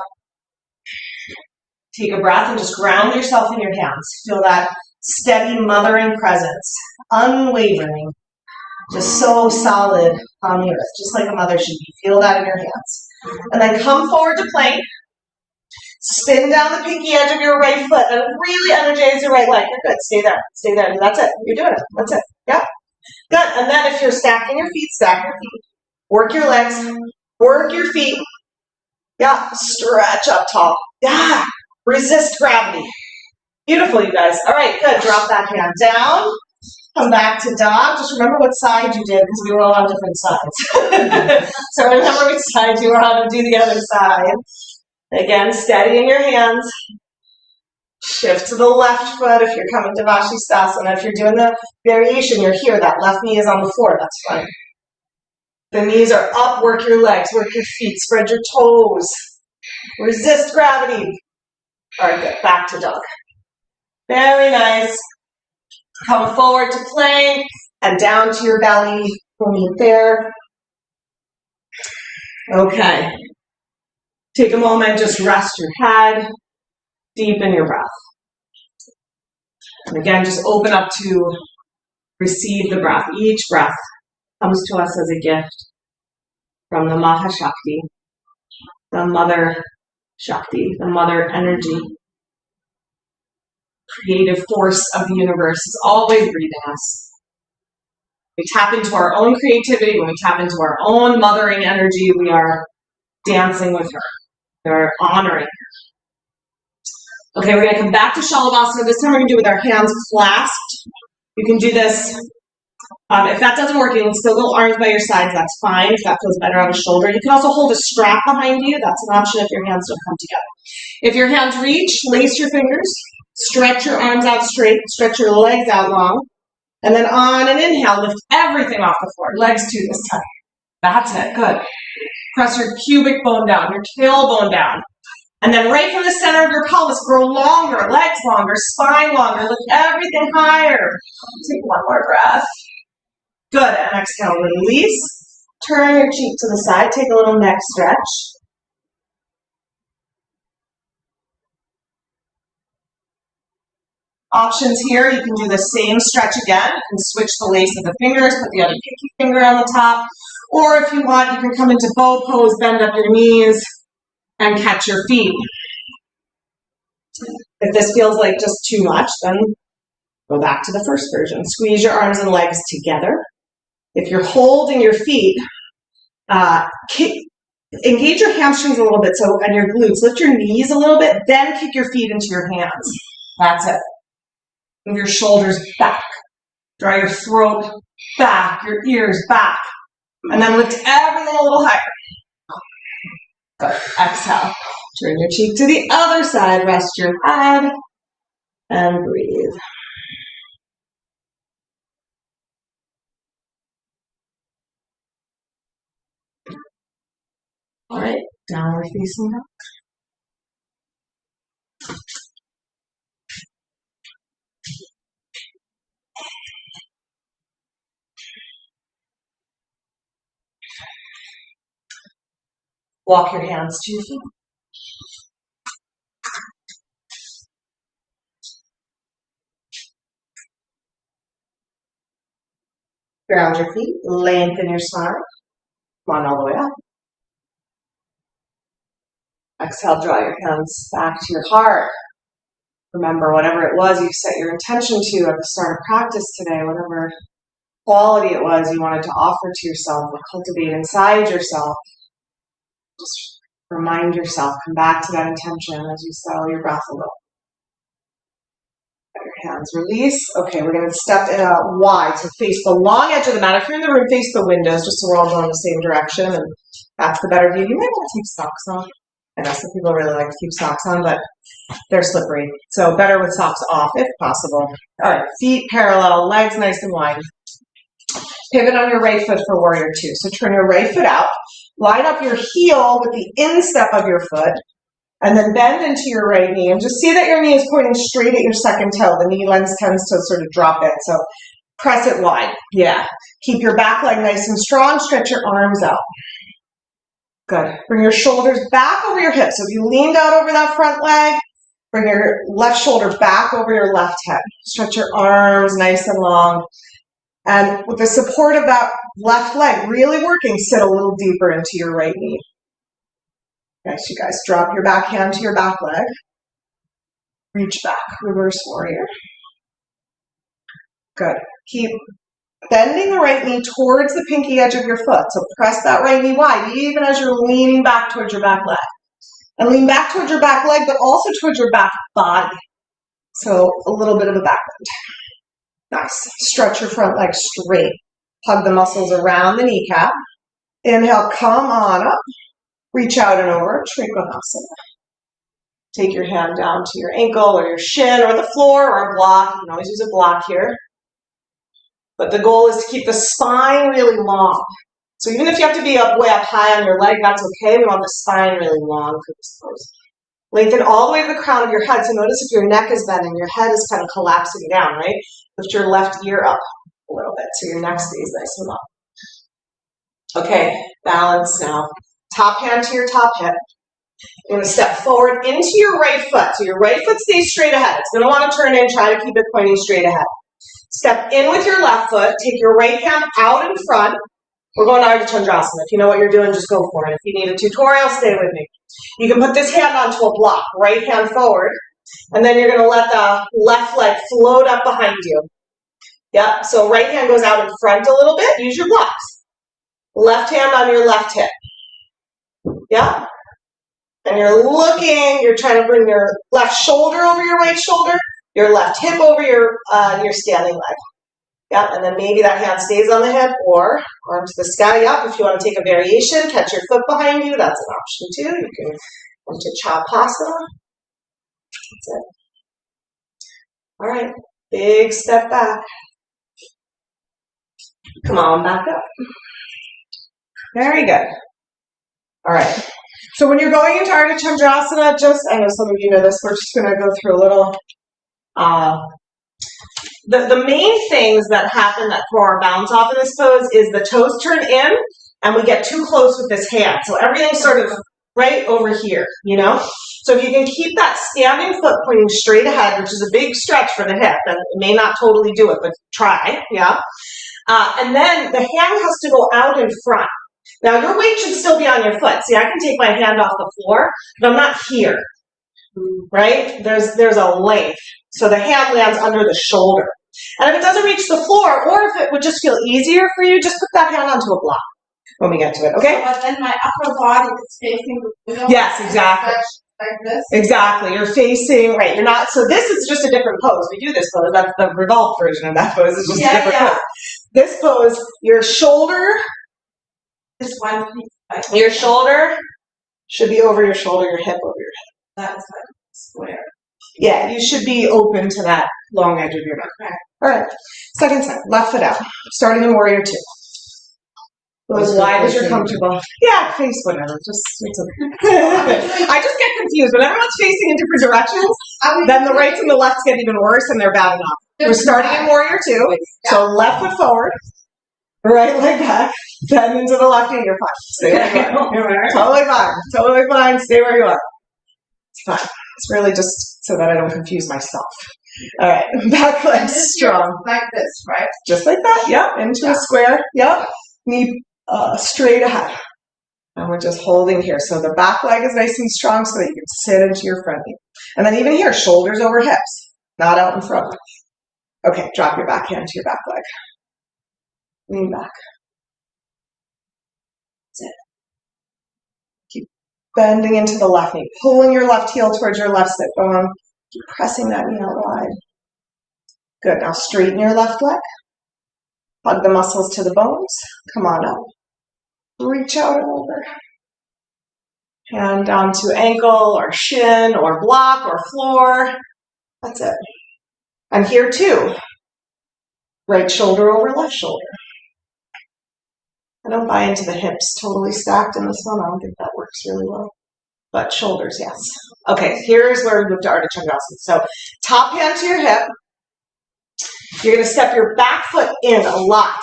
Take a breath and just ground yourself in your hands. Feel that steady mothering presence, unwavering, just so solid on the earth, just like a mother should be. Feel that in your hands. And then come forward to plank. Spin down the pinky edge of your right foot and really energize your right leg. You're good. Stay there. Stay there. That's it. You're doing it. That's it. Yeah. Good. And then if you're stacking your feet, stack your feet. Work your legs. Work your feet. Yeah. Stretch up tall. Yeah. Resist gravity. Beautiful, you guys. All right. Good. Drop that hand down. Come back to dog. Just remember what side you did because we were all on different sides. So remember which side you were on and do the other side. Again, steady in your hands. Shift to the left foot if you're coming to Vashisthasana. If you're doing the variation, you're here. That left knee is on the floor. That's fine. The knees are up. Work your legs. Work your feet. Spread your toes. Resist gravity. All right, good. Back to dog. Very nice. Come forward to plank and down to your belly. We'll meet there. Okay. Take a moment, just rest your head, deepen your breath. And again, just open up to receive the breath. Each breath comes to us as a gift from the Mahashakti, the Mother Shakti, the Mother Energy. Creative force of the universe is always breathing us. We tap into our own creativity. When we tap into our own mothering energy, we are dancing with her. We're honoring her. Okay, we're going to come back to Shalabhasana. This time we're going to do it with our hands clasped. You can do this. If that doesn't work, you can still go arms by your sides. That's fine if that feels better on the shoulder. You can also hold a strap behind you. That's an option if your hands don't come together. If your hands reach, lace your fingers. Stretch your arms out straight. Stretch your legs out long. And then on an inhale, lift everything off the floor. Legs too this time. That's it. Good. Press your pubic bone down, your tailbone down. And then right from the center of your pelvis, grow longer, legs longer, spine longer. Lift everything higher. Take one more breath. Good. And exhale, release. Turn your cheek to the side. Take a little neck stretch. Options here, you can do the same stretch again. You can switch the lace of the fingers, put the other pinky finger on the top. Or if you want, you can come into bow pose, bend up your knees, and catch your feet. If this feels like just too much, then go back to the first version. Squeeze your arms and legs together. If you're holding your feet, engage your hamstrings a little bit and your glutes. Lift your knees a little bit, then kick your feet into your hands. That's it. Move your shoulders back. Draw your throat back, your ears back. And then lift everything a little higher. Good. Exhale. Turn your cheek to the other side. Rest your head. And breathe. All right. Downward facing dog. Walk your hands to your feet. Ground your feet. Lengthen your spine. Come on all the way up. Exhale, draw your hands back to your heart. Remember, whatever it was you set your intention to at the start of practice today, whatever quality it was you wanted to offer to yourself or cultivate inside yourself, just remind yourself, come back to that intention as you settle your breath a little. Let your hands release. Okay, we're going to step wide, so face the long edge of the mat. If you're in the room, face the windows, just so we're all going in the same direction, and that's the better view. You might want to take socks on. I know some people really like to keep socks on, but they're slippery. So better with socks off if possible. All right, feet parallel, legs nice and wide. Pivot on your right foot for warrior two. So turn your right foot out. Line up your heel with the instep of your foot, and then bend into your right knee. And just see that your knee is pointing straight at your second toe. The knee lens tends to sort of drop in. So press it wide. Yeah. Keep your back leg nice and strong. Stretch your arms out. Good. Bring your shoulders back over your hips. So if you leaned out over that front leg, bring your left shoulder back over your left hip. Stretch your arms nice and long. And with the support of that left leg really working, sit a little deeper into your right knee. Nice, you guys. Drop your back hand to your back leg. Reach back. Reverse warrior. Good. Keep bending the right knee towards the pinky edge of your foot. So press that right knee wide, even as you're leaning back towards your back leg. And lean back towards your back leg, but also towards your back body. So a little bit of a back bend. Nice. Stretch your front leg straight. Hug the muscles around the kneecap. Inhale, come on up. Reach out and over, Trikonasana. Take your hand down to your ankle or your shin or the floor or a block. You can always use a block here. But the goal is to keep the spine really long. So even if you have to be way up high on your leg, that's okay. We want the spine really long for this pose. Lengthen all the way to the crown of your head. So notice if your neck is bending, your head is kind of collapsing down, right? Lift your left ear up a little bit so your neck stays nice and long. Okay, balance now. Top hand to your top hip. You're going to step forward into your right foot. So your right foot stays straight ahead. It's going to want to turn in. Try to keep it pointing straight ahead. Step in with your left foot. Take your right hand out in front. We're going to Ardha Chandrasana. If you know what you're doing, just go for it. If you need a tutorial, stay with me. You can put this hand onto a block. Right hand forward. And then you're going to let the left leg float up behind you. Yep. So right hand goes out in front a little bit. Use your blocks. Left hand on your left hip. Yeah. And you're trying to bring your left shoulder over your right shoulder, your left hip over your standing leg. Yeah, and then maybe that hand stays on the hip or arm to the sky. Yeah, if you want to take a variation, catch your foot behind you, that's an option too. You can come to Chapasana. That's it. All right, big step back. Come on, back up. Very good. All right. So when you're going into Ardha Chandrasana, I know some of you know this, we're just going to go through a little, the main things that happen that throw our balance off in this pose is the toes turn in and we get too close with this hand. So everything's sort of right over here, you know? So if you can keep that standing foot pointing straight ahead, which is a big stretch for the hip, and it may not totally do it, but try, yeah? And then the hand has to go out in front. Now, your weight should still be on your foot. See, I can take my hand off the floor, but I'm not here, right? There's a length. So the hand lands under the shoulder. And if it doesn't reach the floor, or if it would just feel easier for you, just put that hand onto a block when we get to it, okay? But then my upper body is facing the wheel. Yes, exactly. Like this. Exactly. You're facing, right. You're not, so this is just a different pose. We do this pose. That's the revolved version of that pose. It's just a different pose. This pose, your shoulder, This one piece. Like your shoulder should be over your shoulder, your hip over your hip. That's like square. Yeah, you should be open to that long edge of your neck. Okay. All right. Second set, left foot out. Starting in warrior two. Go as wide as you're comfortable. Yeah, face whatever. Just it's okay. I just get confused when everyone's facing in different directions. Then the rights and the lefts get even worse, and they're bad enough. We're starting in warrior two. So left foot forward, right leg back, bend into the left knee. You're fine. Stay where you are. Totally fine. Totally fine. Stay where you are. It's fine. It's really just so that I don't confuse myself. All right, back leg strong. Like this, right? Just like that. Yep. Into a square. Yep. Knee straight ahead. And we're just holding here. So the back leg is nice and strong so that you can sit into your front knee. And then even here, shoulders over hips, not out in front. Okay, drop your back hand to your back leg. Lean back. That's it. Keep bending into the left knee, pulling your left heel towards your left sit bone. Keep pressing that knee out wide. Good. Now straighten your left leg. Hug the muscles to the bones. Come on up. Reach out and over. Hand down to ankle or shin or block or floor. That's it. And here too. Right shoulder over left shoulder. I don't buy into the hips totally stacked in this one. I don't think that works really well. But shoulders, yes. Okay, here's where we move to artichoke asana. So top hand to your hip. You're going to step your back foot in a lot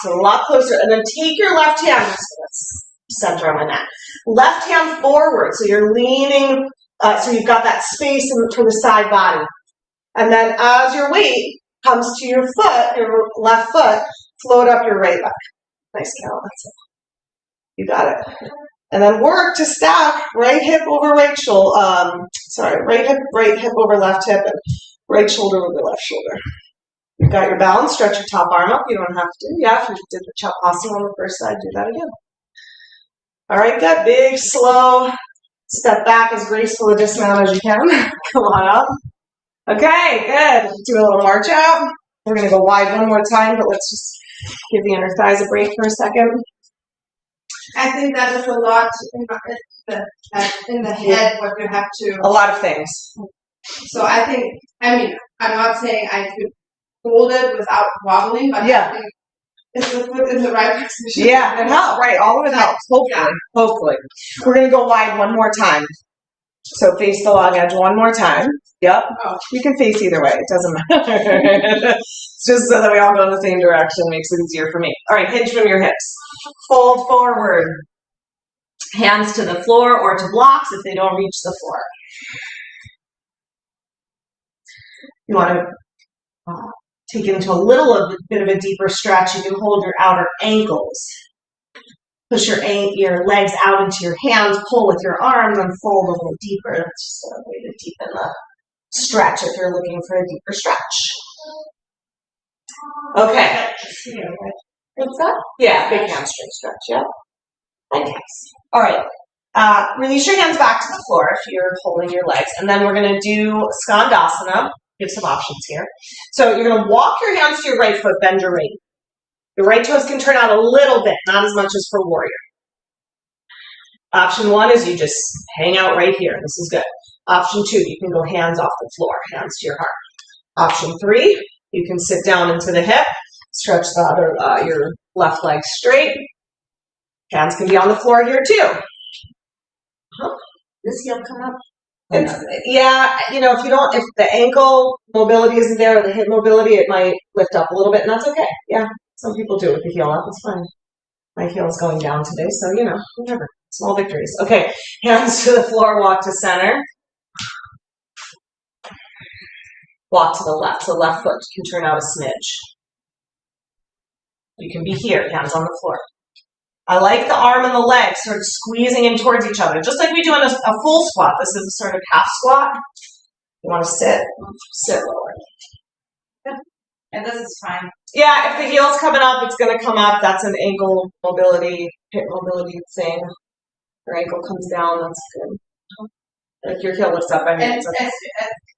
closer, and then take your left hand, let's center on my neck. Left hand forward, so you're leaning, so you've got that space for the side body. And then as your weight comes to your foot, your left foot, float up your right leg. Nice, Carol, that's it. You got it. And then work to stack right hip over right shoulder, right hip over left hip, and right shoulder over left shoulder. You've got your balance, stretch your top arm up. You don't have to. Yeah, if you did the Chapasana on the first side, do that again. All right, good. Big, slow step back, as graceful a dismount as you can. Come on up. Okay, good. Do a little march out. We're going to go wide one more time, but let's just give the inner thighs a break for a second. I think that is a lot in the head, what you have to. A lot of things. So I'm not saying I could hold it without wobbling, but yeah. I think it's the foot in the right position. Yeah, it helps. Right, all of it helps. Hopefully. We're going to go wide one more time. So face the long edge one more time. Yep. Oh. You can face either way. It doesn't matter. It's just so that we all go in the same direction. Makes it easier for me. All right, hinge from your hips. Fold forward. Hands to the floor or to blocks if they don't reach the floor. You want to take it into a bit of a deeper stretch. You can hold your outer ankles. Push your legs out into your hands, pull with your arms, and fold a little deeper. That's just a way to deepen the stretch if you're looking for a deeper stretch. Okay. What's that? Yeah, big hamstring stretch, yeah. Okay. All right. Release your hands back to the floor if you're holding your legs. And then we're going to do Skandasana. Give some options here. So you're going to walk your hands to your right foot, bend your right. Your right toes can turn out a little bit, not as much as for warrior. Option one is you just hang out right here. This is good. Option two, you can go hands off the floor, hands to your heart. Option three, you can sit down into the hip, stretch your left leg straight. Hands can be on the floor here too. This heel come up. Yeah, if the ankle mobility isn't there or the hip mobility, it might lift up a little bit, and that's okay. Yeah. Some people do it with the heel up. It's fine. My heel is going down today, so, whatever. Small victories. Okay, hands to the floor, walk to center. Walk to the left. So left foot can turn out a smidge. You can be here, hands on the floor. I like the arm and the leg sort of squeezing in towards each other, just like we do in a full squat. This is a sort of half squat. You want to sit lower. And this is fine. Yeah, if the heel's coming up, it's going to come up. That's an ankle mobility, hip mobility thing. Your ankle comes down, that's good. If your heel lifts up, I mean. And as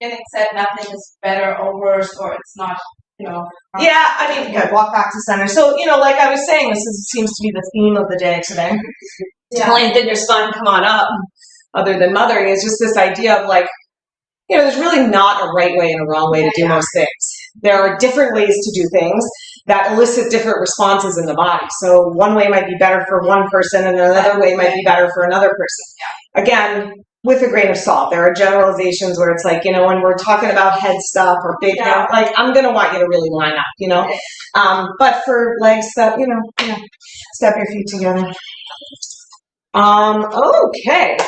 getting said, nothing is better or worse, or it's not, Yeah, I mean, good. Walk back to center. So, like I was saying, seems to be the theme of the day today. Yeah. Playing fitness fun, come on up. Other than mothering, it's just this idea of there's really not a right way and a wrong way to do most things. There are different ways to do things that elicit different responses in the body. So one way might be better for one person and another way might be better for another person. Again, with a grain of salt. There are generalizations where it's when we're talking about head stuff or big head, I'm going to want you to really line up, but for leg stuff, step your feet together. Okay.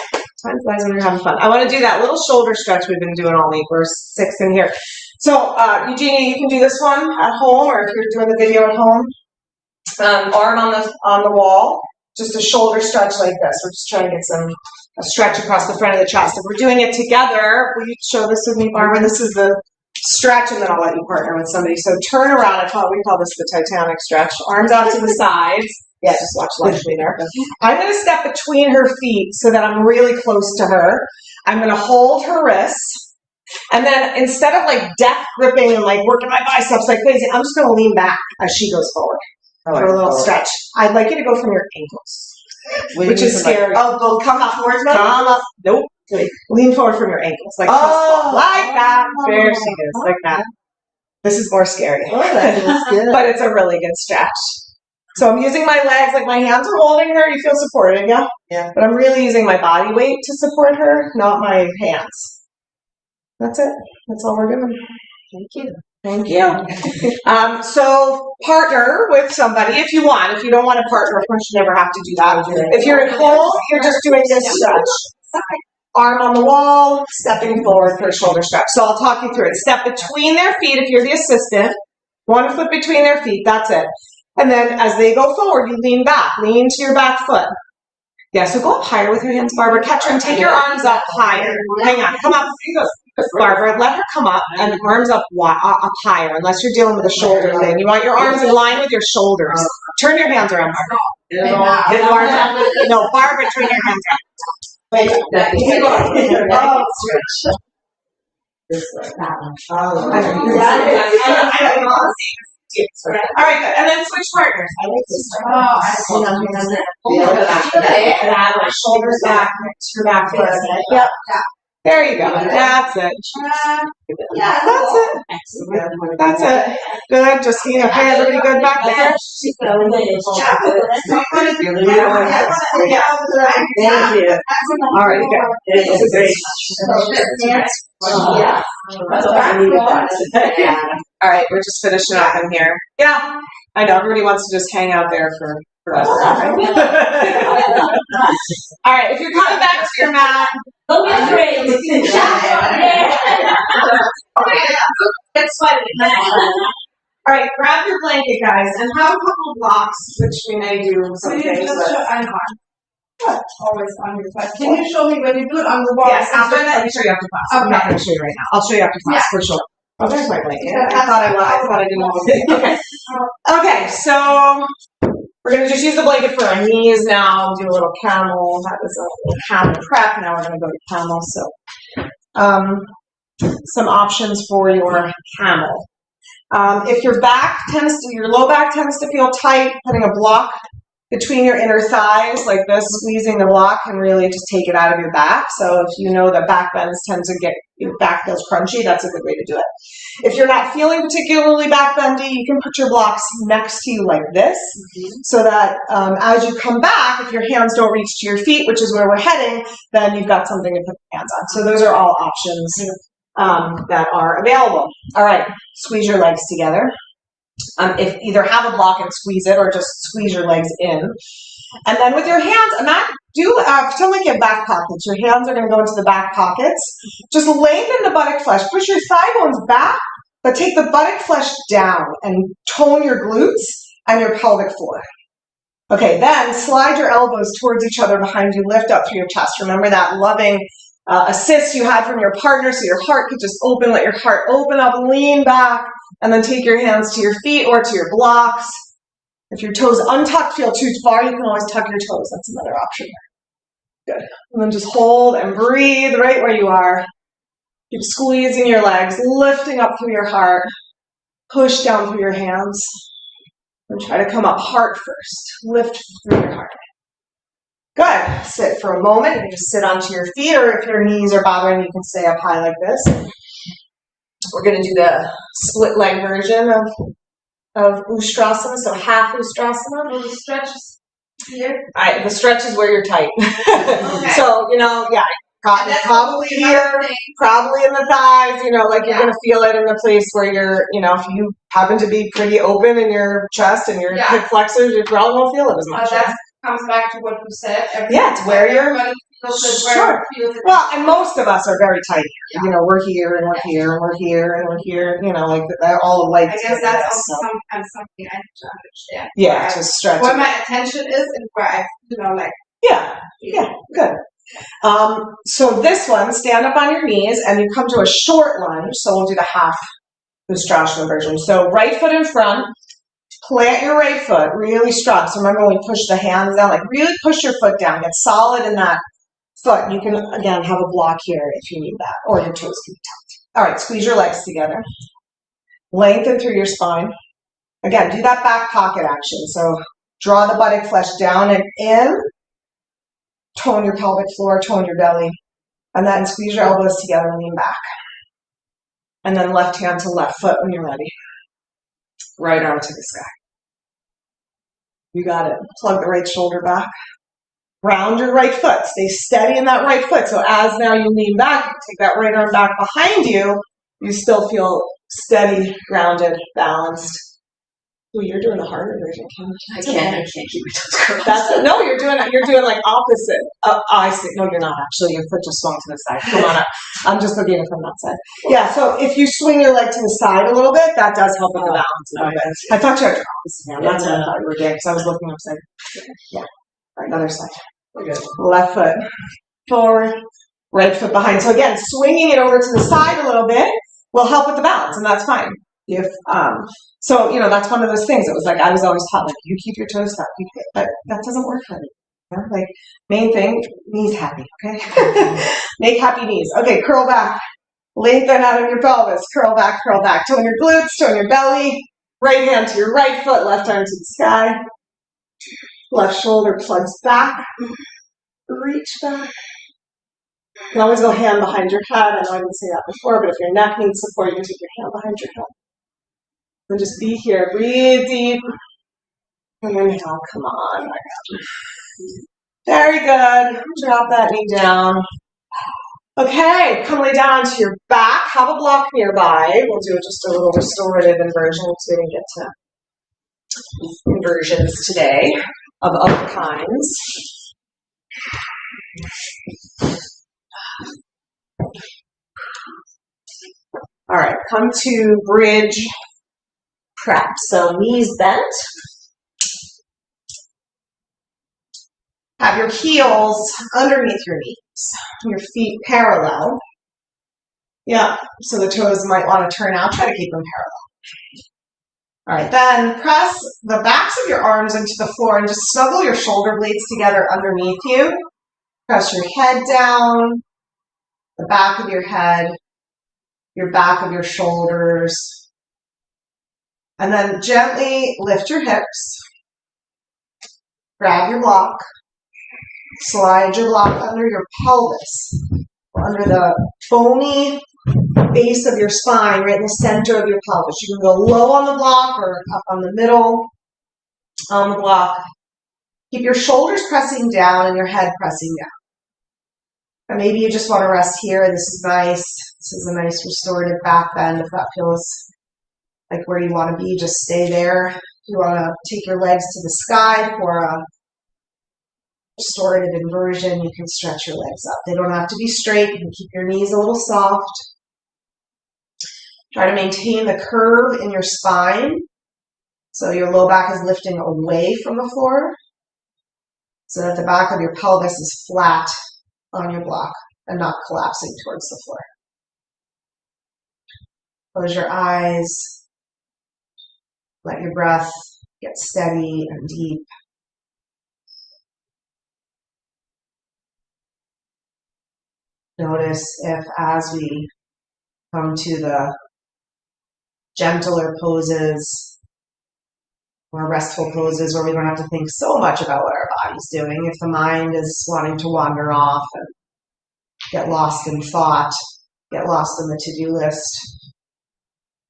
Time flies when you're having fun. I want to do that little shoulder stretch we've been doing all week. We're 6 in here. So, Eugenia, you can do this one at home, or if you're doing the video at home. Arm on the wall, just a shoulder stretch like this. We're just trying to get a stretch across the front of the chest. If we're doing it together, will you show this with me, Barbara? This is the stretch, and then I'll let you partner with somebody. So turn around. We call this the Titanic stretch. Arms out to the sides. Yeah, just watch Leslie there. I'm going to step between her feet so that I'm really close to her. I'm going to hold her wrists. And then instead of death gripping and working my biceps like crazy, I'm just going to lean back as she goes forward for a little stretch. I'd like you to go from your ankles, which is scary. Go come up towards me? Come up. Nope. Lean forward from your ankles. Like that. There she is. Like that. This is more scary. Oh, that feels good. But it's a really good stretch. So I'm using my legs, like my hands are holding her. You feel supported, yeah? Yeah. But I'm really using my body weight to support her, not my hands. That's it. That's all we're doing. Thank you. Thank you. So partner with somebody if you want. If you don't want to partner, of course you never have to do that. If you're at home, you're just doing this stretch. Arm on the wall, stepping forward for a shoulder stretch. So I'll talk you through it. Step between their feet if you're the assistant. 1 foot between their feet, that's it. And then as they go forward, you lean back. Lean to your back foot. Yeah, so go up higher with your hands, Barbara. Catch her and take your arms up higher. Hang on, come up. Barbara, let her come up and arms up higher, unless you're dealing with a shoulder thing. You want your arms in line with your shoulders. Turn your hands around, Barbara. Get your arms up. No, Barbara, turn your hands around. Wait, this way. All right, good. And then switch partners. I like this. Shoulders back, your back foot. Yep. There you go. That's it. Yeah, That's it. That's it. Good. Just seeing okay, everybody good back there? Thank you. All right, good. This is great. Yeah. All right, we're just finishing up in here. Yeah, I know everybody wants to just hang out there for us. Right? All right, if you're coming back to your mat. It's great. It's sweaty. All right, grab your blanket, guys, and have a couple of blocks, which we may do some things with. Always on your side. Can you show me when you do it on the wall? Yes, after that, let me show you after class. I'm not going to show you right now. I'll show you after class for sure. Oh, there's my blanket. I thought I didn't want to. Okay. Okay, so we're going to just use the blanket for our knees now. Do a little camel. That was a little camel prep. Now we're going to go to camel. So, some options for your camel. If your low back tends to feel tight, putting a block between your inner thighs like this, squeezing the block can really just take it out of your back. So if you know that back bends tend to get your back feels crunchy, that's a good way to do it. If you're not feeling particularly back bendy, you can put your blocks next to you like this, so that as you come back, if your hands don't reach to your feet, which is where we're heading, then you've got something to put your hands on. So those are all options that are available. All right, squeeze your legs together. If either have a block and squeeze it, or just squeeze your legs in. And then with your hands, pretend like you have back pockets. Your hands are going to go into the back pockets. Just lengthen the buttock flesh. Push your thigh bones back, but take the buttock flesh down and tone your glutes and your pelvic floor. Okay, then slide your elbows towards each other behind you. Lift up through your chest. Remember that loving assist you had from your partner, so your heart could just open. Let your heart open up, lean back, and then take your hands to your feet or to your blocks. If your toes untucked feel too far, you can always tuck your toes. That's another option. Good. And then just hold and breathe right where you are. Keep squeezing your legs, lifting up through your heart. Push down through your hands. And try to come up heart first. Lift through your heart. Good. Sit for a moment. You can just sit onto your feet, or if your knees are bothering, you can stay up high like this. We're going to do the split leg version of Ustrasana, so half Ustrasana. Will the stretch here? All right, the stretch is where you're tight. Okay. So, probably here, probably in the thighs, like you're going to feel it in the place where you're, if you happen to be pretty open in your chest and your hip flexors, you probably won't feel it as much. That comes back to what you said. It's where you're. Sure. Well, and most of us are very tight here. Yeah. We're here and we're here and we're here and we're here. Like all the lights. I guess that's also something I have to understand. Yeah, just stretch. Where my attention is and where I, Yeah, good. So this one, stand up on your knees and you come to a short lunge. So we'll do the half Ustrasana version. So right foot in front. Plant your right foot really strong. So remember when we push the hands down, really push your foot down. Get solid in that foot. You can, again, have a block here if you need that, or your toes can be tucked. All right, squeeze your legs together. Lengthen through your spine. Again, do that back pocket action. So draw the buttock flesh down and in. Tone your pelvic floor, tone your belly. And then squeeze your elbows together and lean back. And then left hand to left foot when you're ready. Right arm to the sky. You got it. Plug the right shoulder back. Round your right foot. Stay steady in that right foot. So as now you lean back, you take that right arm back behind you, you still feel steady, grounded, balanced. Ooh, you're doing the harder version, Kim. I can't keep my toes curled. No, you're doing like opposite. I see. No, you're not actually. Your foot just swung to the side. Come on up. I'm just looking at it from that side. Yeah. So if you swing your leg to the side a little bit, that does help with the balance a little bit. I thought you had your opposite hand. That's what I thought you were doing because I was looking upside. Yeah. Right, other side. Good. Left foot forward, right foot behind. So again, swinging it over to the side a little bit will help with the balance, and that's fine. If so, that's one of those things. It was like I was always taught, like, you keep your toes stuck, but that doesn't work for me. Like, main thing, knees happy. Okay, make happy knees. Okay, curl back, lengthen out of your pelvis, curl back, tone your glutes, tone your belly. Right hand to your right foot, left arm to the sky. Left shoulder plugs back. Reach back. You can always go hand behind your head. I know I didn't say that before, but if your neck needs support, you can take your hand behind your head. And just be here. Breathe deep. And inhale. Come on. I got you. Very good. Drop that knee down. Okay. Come lay down onto your back. Have a block nearby. We'll do just a little restorative inversion because we didn't get to inversions today of other kinds. All right, come to bridge prep. So knees bent. Have your heels underneath your knees, your feet parallel. Yeah, so the toes might want to turn out. Try to keep them parallel. All right, then press the backs of your arms into the floor and just snuggle your shoulder blades together underneath you. Press your head down, the back of your head, your back of your shoulders, and then gently lift your hips, grab your block, slide your block under your pelvis, under the bony base of your spine, right in the center of your pelvis. You can go low on the block or up on the middle on the block. Keep your shoulders pressing down and your head pressing down. And maybe you just want to rest here. This is nice. This is a nice restorative back bend. If that feels like where you want to be, just stay there. If you want to take your legs to the sky for a restorative inversion, you can stretch your legs up. They don't have to be straight. You can keep your knees a little soft. Try to maintain the curve in your spine. So your low back is lifting away from the floor so that the back of your pelvis is flat on your block and not collapsing towards the floor. Close your eyes. Let your breath get steady and deep. Notice if as we come to the gentler poses or restful poses where we don't have to think so much about what our body's doing, if the mind is wanting to wander off and get lost in thought, get lost in the to-do list.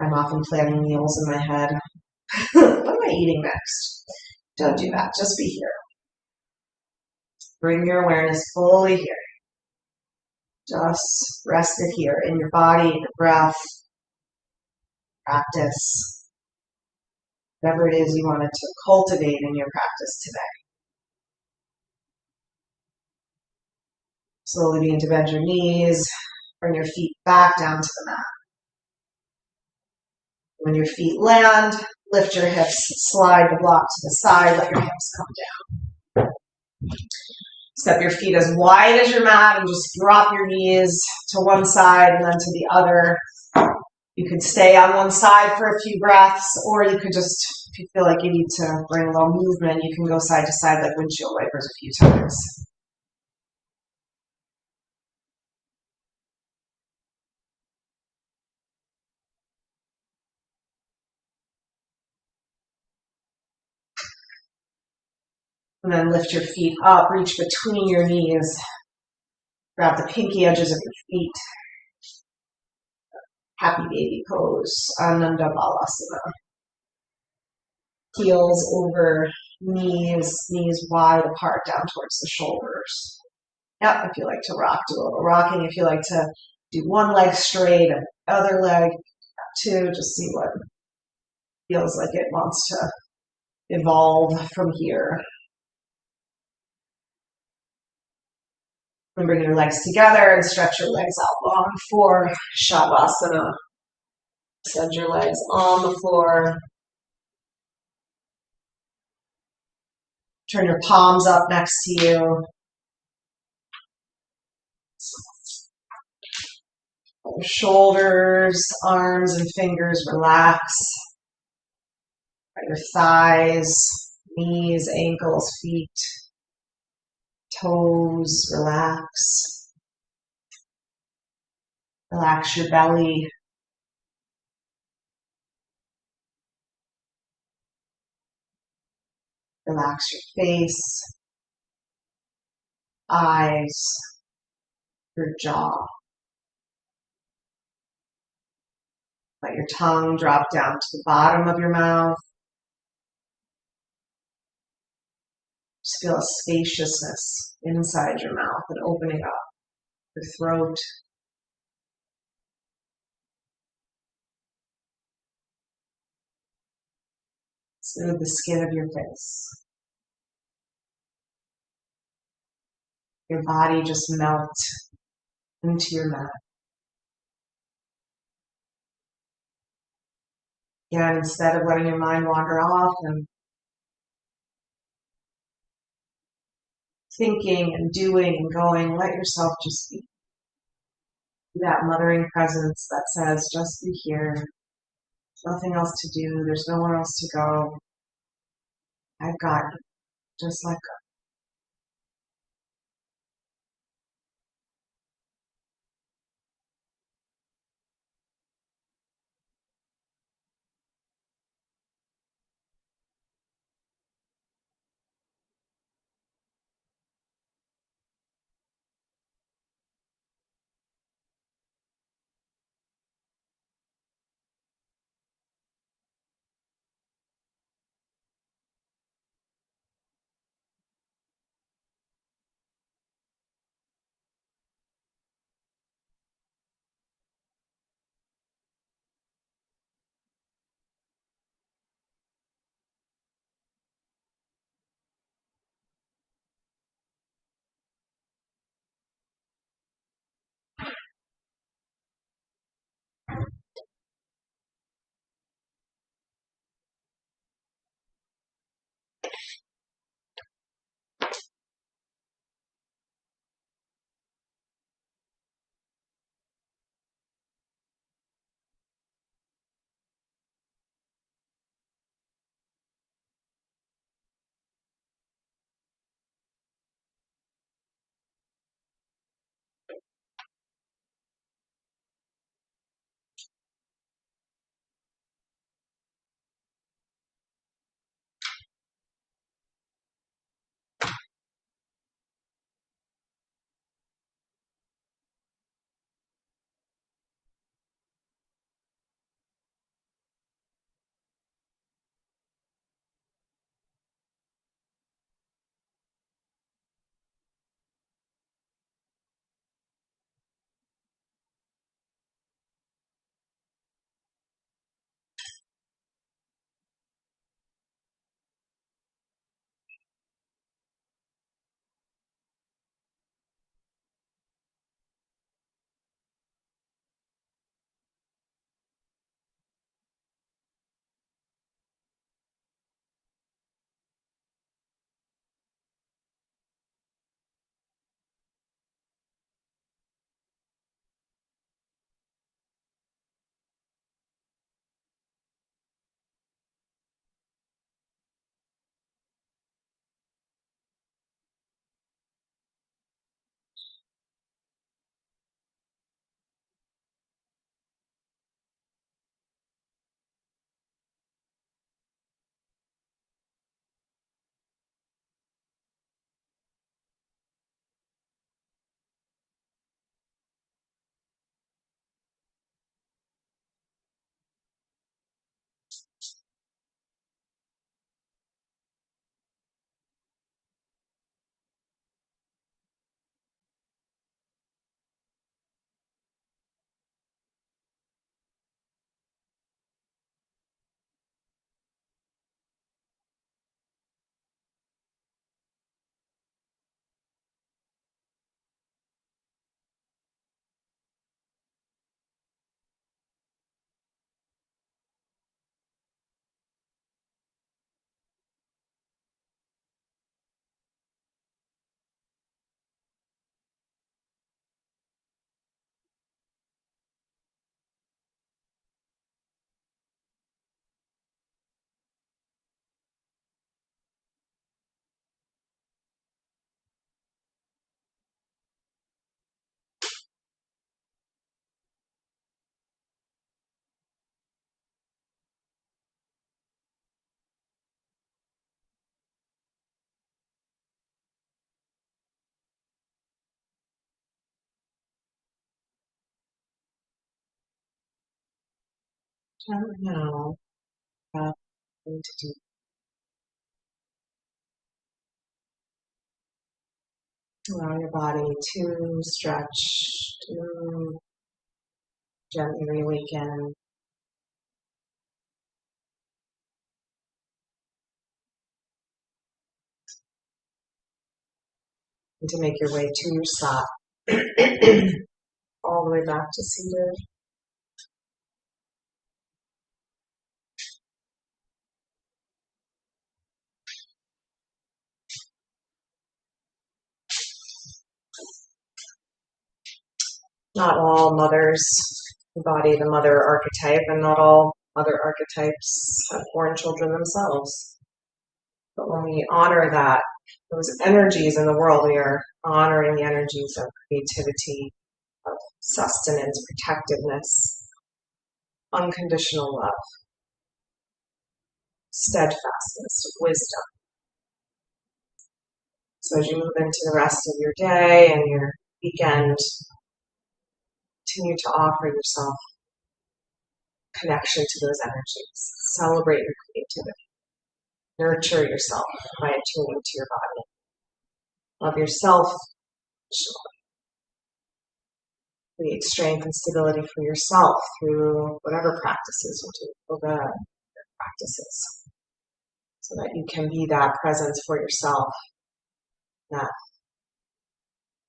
I'm often planning meals in my head. What am I eating next? Don't do that. Just be here. Bring your awareness fully here. Just rest it here in your body, in your breath. Practice whatever it is you wanted to cultivate in your practice today. Slowly begin to bend your knees. Bring your feet back down to the mat. When your feet land, lift your hips, slide the block to the side, let your hips come down. Step your feet as wide as your mat and just drop your knees to one side and then to the other. You could stay on one side for a few breaths, or you could just, if you feel like you need to bring a little movement, you can go side to side like windshield wipers a few times. And then lift your feet up, reach between your knees. Grab the pinky edges of your feet. Happy baby pose, Ananda Balasana. Heels over knees, knees wide apart down towards the shoulders. Yep, if you like to rock, do a little rocking. If you like to do one leg straight and other leg too, just see what feels like it wants to evolve from here. And bring your legs together and stretch your legs out long for Shavasana. Send your legs on the floor. Turn your palms up next to you. Your shoulders, arms, and fingers relax. Your thighs, knees, ankles, feet, toes, relax. Relax your belly. Relax your face, eyes, your jaw. Let your tongue drop down to the bottom of your mouth. Just feel a spaciousness inside your mouth and opening up your throat. Smooth the skin of your face. Your body just melt into your mat. Again, instead of letting your mind wander off and thinking and doing and going, let yourself just be that mothering presence that says, just be here. There's nothing else to do. There's nowhere else to go. I've got you. Just let go. And now, breath into deep. Allow your body to stretch, to gently reawaken. And to make your way to your sat. All the way back to seated. Not all mothers embody the mother archetype, and not all mother archetypes have born children themselves. But when we honor that, those energies in the world, we are honoring the energies of creativity, of sustenance, protectiveness, unconditional love, steadfastness, wisdom. So as you move into the rest of your day and your weekend, continue to offer yourself connection to those energies. Celebrate your creativity. Nurture yourself by attuning to your body. Love yourself. Create strength and stability for yourself through whatever practices you do, yoga practices, so that you can be that presence for yourself, that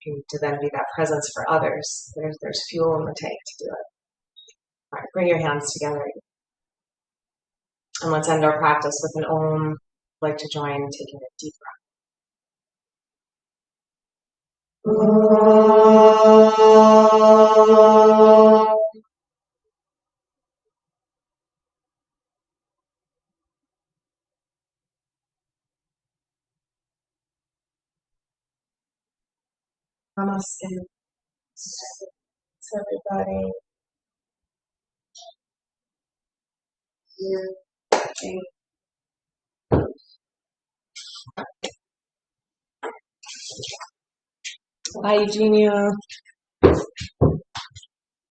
you to then be that presence for others. There's fuel in the tank to do it. All right, bring your hands together. And let's end our practice with an Om. I'd like to join taking a deep breath. Namaste. Everybody. Bye, Eugenia.